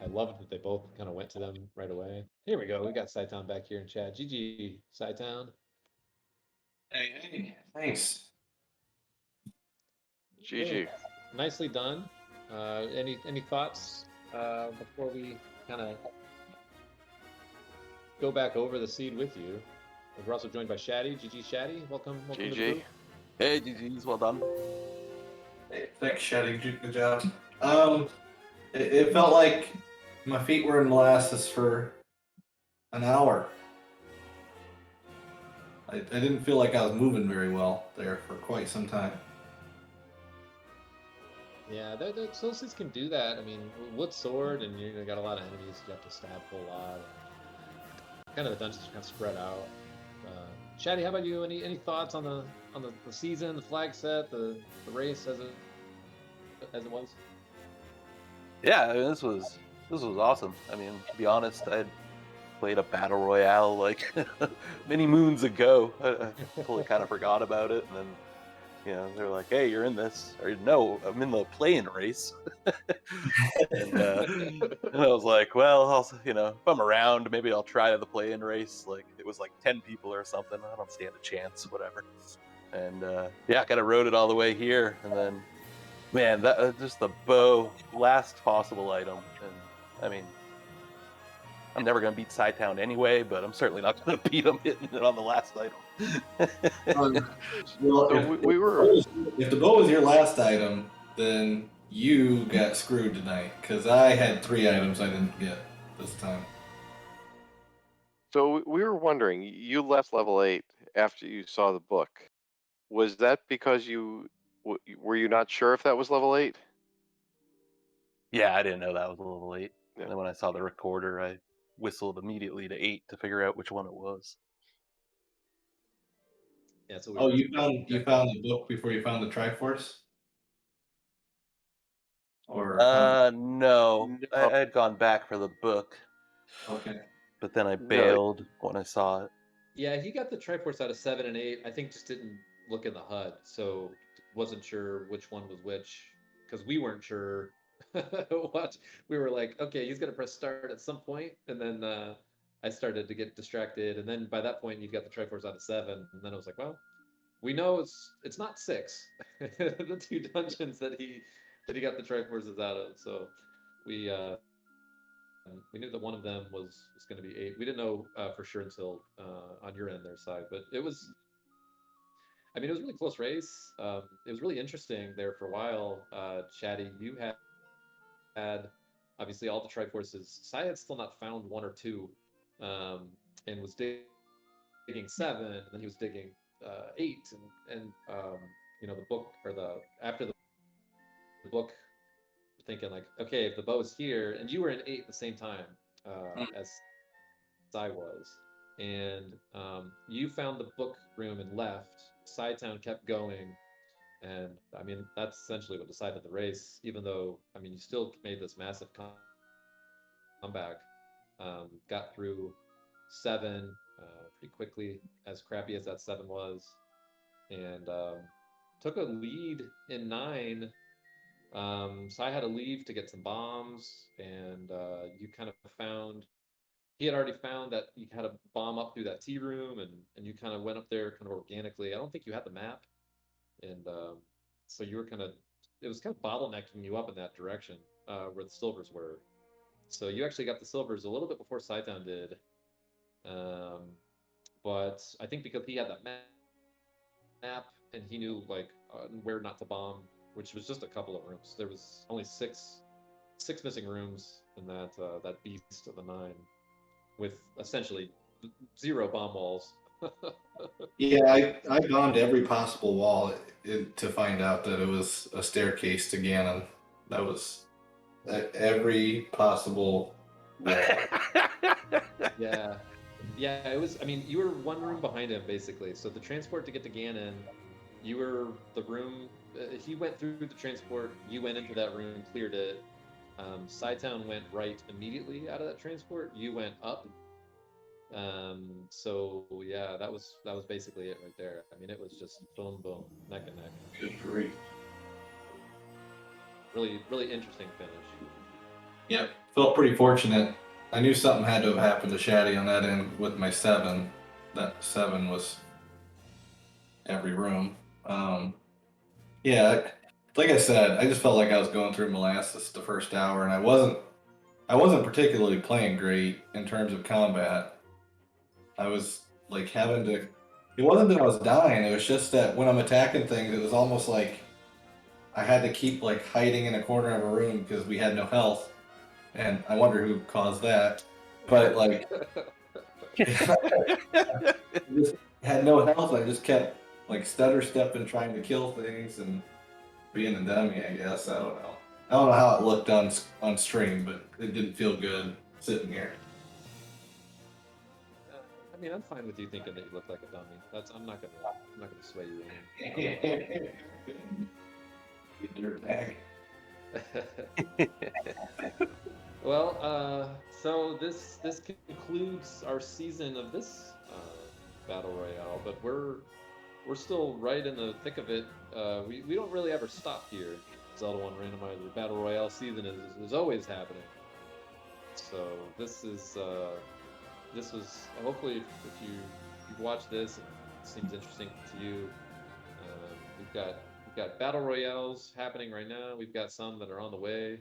I loved that they both kind of went to them right away. Here we go. We got Cytown back here in chat. GG, Cytown.
Hey, thanks.
GG.
Nicely done. Any thoughts before we kind of go back over the seed with you? We're also joined by Shatty. GG, Shatty. Welcome to the
GG.
group.
Hey, GG's, well done.
Hey, thanks, Shatty. Good job. It felt like my feet were in molasses for an hour. I didn't feel like I was moving very well there for quite some time.
Yeah, Solstice can do that. I mean, wood sword, and you got a lot of enemies you have to stab a whole lot. Kind of the dungeons are kind of spread out. Shatty, how about you? Any thoughts on the season, the flag set, the race as it was?
Yeah, I mean, this was awesome. I mean, to be honest, I had played a battle royale like many moons ago. I totally kind of forgot about it, and then they're like, "Hey, you're in this," or "No, I'm in the play-in race." and I was like, "Well, if I'm around, maybe I'll try the play-in race." Like it was like 10 people or something. I don't stand a chance, whatever. And kind of rode it all the way here, and then, man, that just the bow, last possible item, and I mean, I'm never gonna beat Cytown anyway, but I'm certainly not gonna beat him hitting it on the last item.
Well,
So
if the bow was your last item, then you got screwed tonight because I had 3 items I didn't get this time.
So we were wondering, you left level 8 after you saw the book. Was that because were you not sure if that was level 8?
Yeah, I didn't know that was a level 8.
Yeah.
And then when I saw the recorder, I whistled immediately to 8 to figure out which one it was.
Yeah, so
you found the book before you found the Triforce? Or
no. I had gone back for the book.
Okay.
But then I bailed when I saw it.
Yeah, he got the Triforce out of 7 and 8. I think just didn't look in the HUD, so wasn't sure which one was which, because we weren't sure what. We were like, okay, he's gonna press start at some point, and then I started to get distracted, and then by that point you got the Triforce out of 7, and then I was like, well, we know it's not 6. The 2 dungeons that he got the Triforces out of, so we knew that one of them was going to be 8. We didn't know for sure until on your end, their side, but it was. I mean, it was a really close race. It was really interesting there for a while. Chatty, you had had obviously all the Triforces. Sai had still not found one or two, and was digging 7, and then he was digging 8, and the book or the after the book, thinking like, okay, if the bow is here, and you were in 8 at the same time as I was, and you found the book room and left. Cytown kept going, and I mean that's essentially what decided the race. Even though I mean you still made this massive comeback, got through 7 pretty quickly, as crappy as that 7 was, and took a lead in 9. So I had to leave to get some bombs, and you kind of found he had already found that you had a bomb up through that tea room, and you kind of went up there kind of organically. I don't think you had the map, and so you were kind of it was kind of bottlenecking you up in that direction where the silvers were. So you actually got the silvers a little bit before Cytown did, but I think because he had that map and he knew like where not to bomb, which was just a couple of rooms. There was only six missing rooms in that beast of the 9, with essentially 0 bomb walls.
Yeah, I bombed every possible wall to find out that it was a staircase to Ganon. That was every possible wall.
Yeah. Yeah, it was. I mean, you were 1 room behind him basically. So the transport to get to Ganon, you were the room. He went through the transport. You went into that room, cleared it. Cytown went right immediately out of that transport. You went up. So yeah, that was basically it right there. I mean, it was just boom, boom, neck and neck.
Good grief.
Really, really interesting finish.
Yep, felt pretty fortunate. I knew something had to have happened to Shatty on that end with my 7. That 7 was every room. Yeah, like I said, I just felt like I was going through molasses the first hour, and I wasn't particularly playing great in terms of combat. I was like having to. It wasn't that I was dying. It was just that when I'm attacking things, it was almost like I had to keep like hiding in a corner of a room because we had no health, and I wonder who caused that. But like, I just had no health. I just kept like stutter stepping, trying to kill things, and being a dummy. I guess I don't know. I don't know how it looked on stream, but it didn't feel good sitting here.
I mean, I'm fine with you thinking that you look like a dummy. I'm not gonna sway you in.
You dirtbag.
Well, so this concludes our season of this battle royale, but we're still right in the thick of it. We don't really ever stop here. Zelda 1 Randomizer. The battle royale season is always happening. So this was hopefully if you've watched this, it seems interesting to you. We've got battle royales happening right now. We've got some that are on the way,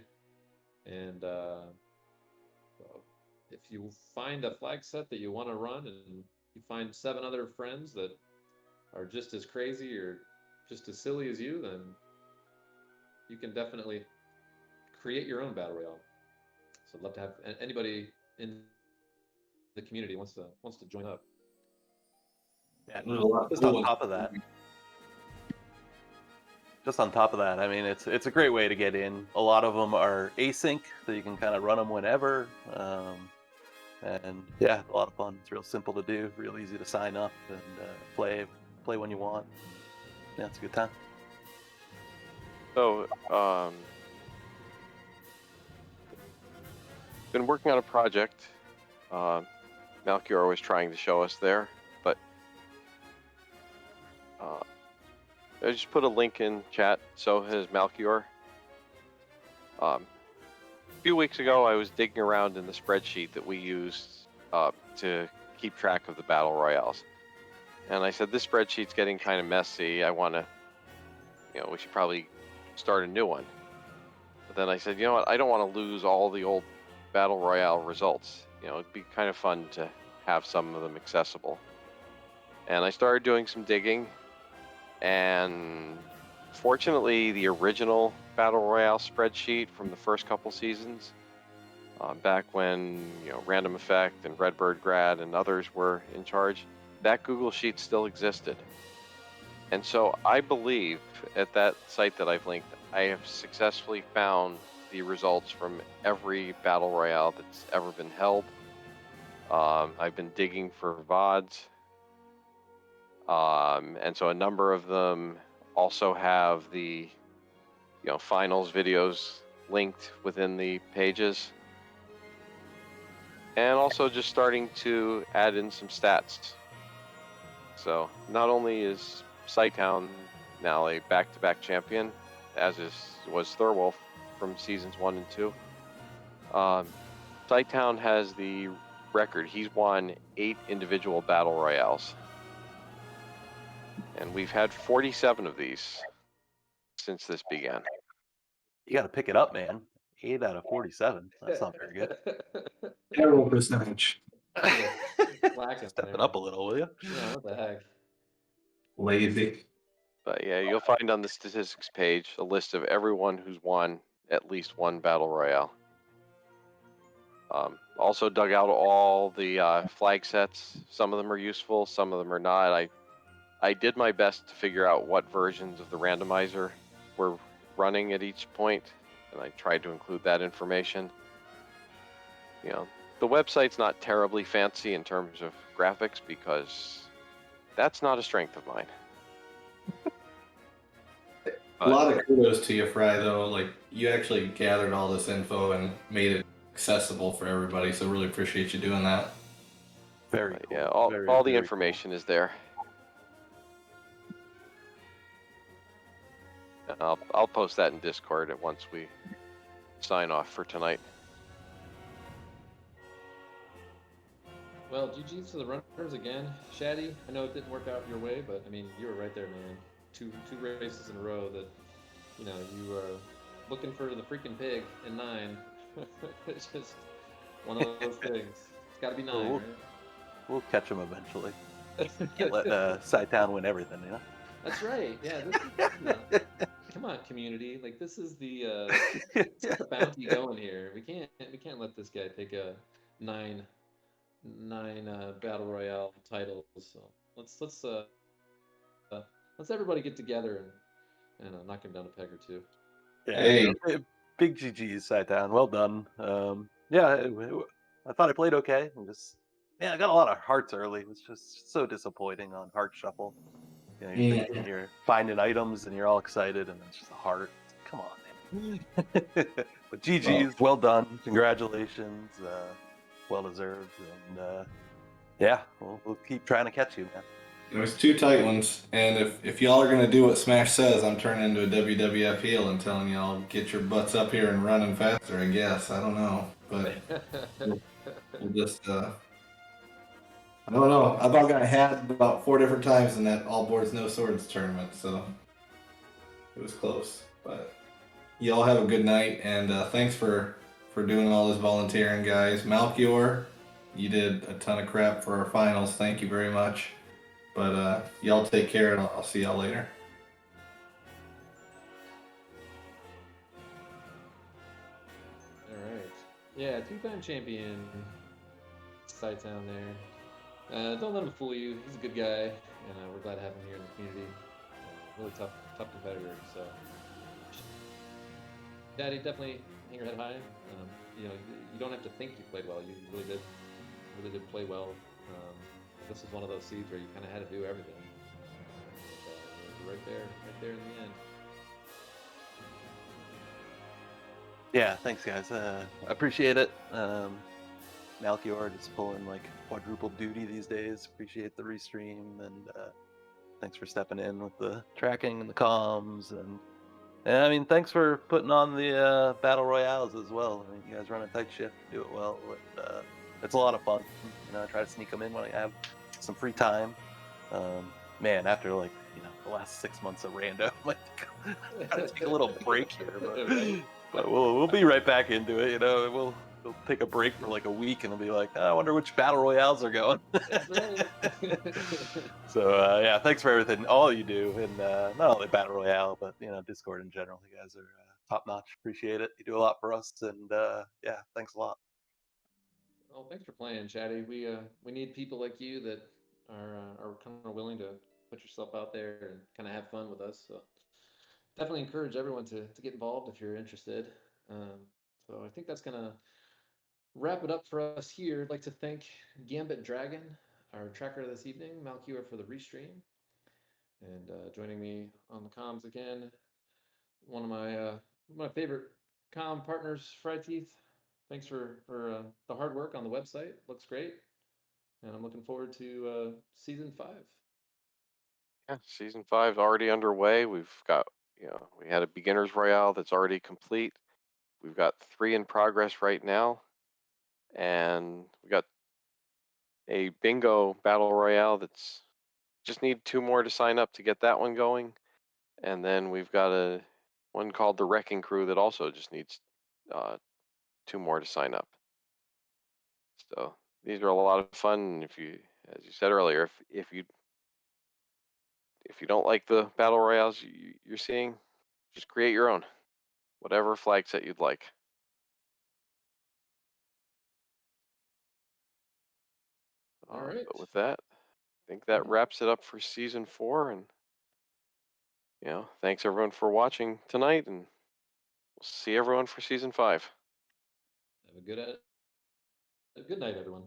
and if you find a flag set that you want to run, and you find 7 other friends that are just as crazy or just as silly as you, then you can definitely create your own battle royale. So I'd love to have anybody in the community wants to join up.
Yeah, just on top of that, I mean, it's a great way to get in. A lot of them are async, so you can kind of run them whenever. And yeah, a lot of fun. It's real simple to do, real easy to sign up and play when you want. Yeah, it's a good time.
So, been working on a project. Malchior was trying to show us there, but I just put a link in chat. So has Malchior. A few weeks ago, I was digging around in the spreadsheet that we used to keep track of the battle royales, and I said, this spreadsheet's getting kind of messy. I want to, we should probably start a new one. But then I said, you know what? I don't want to lose all the old battle royale results. It'd be kind of fun to have some of them accessible. And I started doing some digging, and fortunately, the original Battle Royale spreadsheet from the first couple seasons, back when Random Effect and Redbird Grad and others were in charge. That Google Sheet still existed. And so I believe at that site that I've linked, I have successfully found the results from every Battle Royale that's ever been held. I've been digging for VODs. And so a number of them also have the finals videos linked within the pages. And also just starting to add in some stats. So not only is Cytown now a back-to-back champion, as was Thorwolf from seasons 1 and 2. Cytown has the record. He's won 8 individual battle royales, and we've had 47 of these since this began.
You got to pick it up, man. 8 out of 47. That's not very good.
Terrible percentage.
Slacking
Stepping
there.
up a little, will you?
Yeah, what the heck?
Lazy.
But yeah, you'll find on the statistics page a list of everyone who's won at least one battle royale. Also dug out all the flag sets. Some of them are useful, some of them are not. I did my best to figure out what versions of the randomizer were running at each point, and I tried to include that information. The website's not terribly fancy in terms of graphics because that's not a strength of mine.
A lot of kudos to you, Fry, though. Like, you actually gathered all this info and made it accessible for everybody, so really appreciate you doing that.
Very cool.
Yeah, all
Very,
the
very
information is there. And I'll post that in Discord once we sign off for tonight.
Well, GG's to the runners again. Shatty, I know it didn't work out your way, but I mean, you were right there, man. Two races in a row that, you were looking for the freaking pig in 9. It's just one of those things. It's got to be 9,
Cool.
right?
We'll catch him eventually. Can't let Cytown win everything, you know?
That's right. Yeah. This is, come on, community. Like, this is the bounty going here. We can't let this guy take a 9 battle royale titles. So let's everybody get together and knock him down a peg or two.
Yeah,
Hey.
big GG's, Cytown. Well done. Yeah, I thought I played okay. I got a lot of hearts early. It was just so disappointing on Heart Shuffle. You're thinking you're finding items and you're all excited, and it's just a heart. Come on, man. But GG's, well done. Congratulations. Well deserved. And yeah, we'll keep trying to catch you, man.
There's 2 tight ones, and if y'all are gonna do what Smash says, I'm turning into a WWF heel and telling y'all get your butts up here and running faster. I guess I don't know, but we'll just I don't know. I've all got had about 4 different times in that all boards no swords tournament, so it was close. But y'all have a good night, and thanks for doing all this volunteering, guys. Malchior, you did a ton of crap for our finals. Thank you very much. But y'all take care, and I'll see y'all later.
All right. Yeah, 2-time champion Cytown there. Don't let him fool you. He's a good guy, and we're glad to have him here in the community. Really tough competitor. So, Daddy, definitely hang your head high. You don't have to think you played well. You really did play well. This is one of those seeds where you kind of had to do everything. You're right there in the end.
Yeah, thanks, guys. I appreciate it. Malchior just pulling like quadruple duty these days. Appreciate the restream, and thanks for stepping in with the tracking and the comms, and I mean, thanks for putting on the battle royales as well. I mean, you guys run a tight ship, do it well. It's a lot of fun. I try to sneak them in when I have some free time. Man, after the last 6 months of rando, I gotta take a little break here, but we'll be right back into it. We'll take a break for like a week, and it'll be like, I wonder which battle royales are going.
That's right.
So thanks for everything, all you do, and not only battle royale, but Discord in general. You guys are top notch. Appreciate it. You do a lot for us, and yeah, thanks a lot.
Well, thanks for playing, Chatty. We need people like you that are kind of willing to put yourself out there and kind of have fun with us. So definitely encourage everyone to get involved if you're interested. So I think that's gonna wrap it up for us here. I'd like to thank Gambit Dragon, our tracker this evening, Malkior for the restream, and joining me on the comms again, one of my favorite comm partners, Fried Teeth. Thanks for the hard work on the website. Looks great, and I'm looking forward to season 5.
Yeah, season 5 already underway. We've got, we had a beginners royale that's already complete. We've got 3 in progress right now, and we got a bingo battle royale that's just need 2 more to sign up to get that one going. And then we've got one called the Wrecking Crew that also just needs 2 more to sign up. So these are a lot of fun. If you, as you said earlier, if you don't like the battle royales you're seeing, just create your own, whatever flag set you'd like.
All right.
But with that, I think that wraps it up for season 4. And thanks everyone for watching tonight, and we'll see everyone for season 5.
Have a good night, everyone.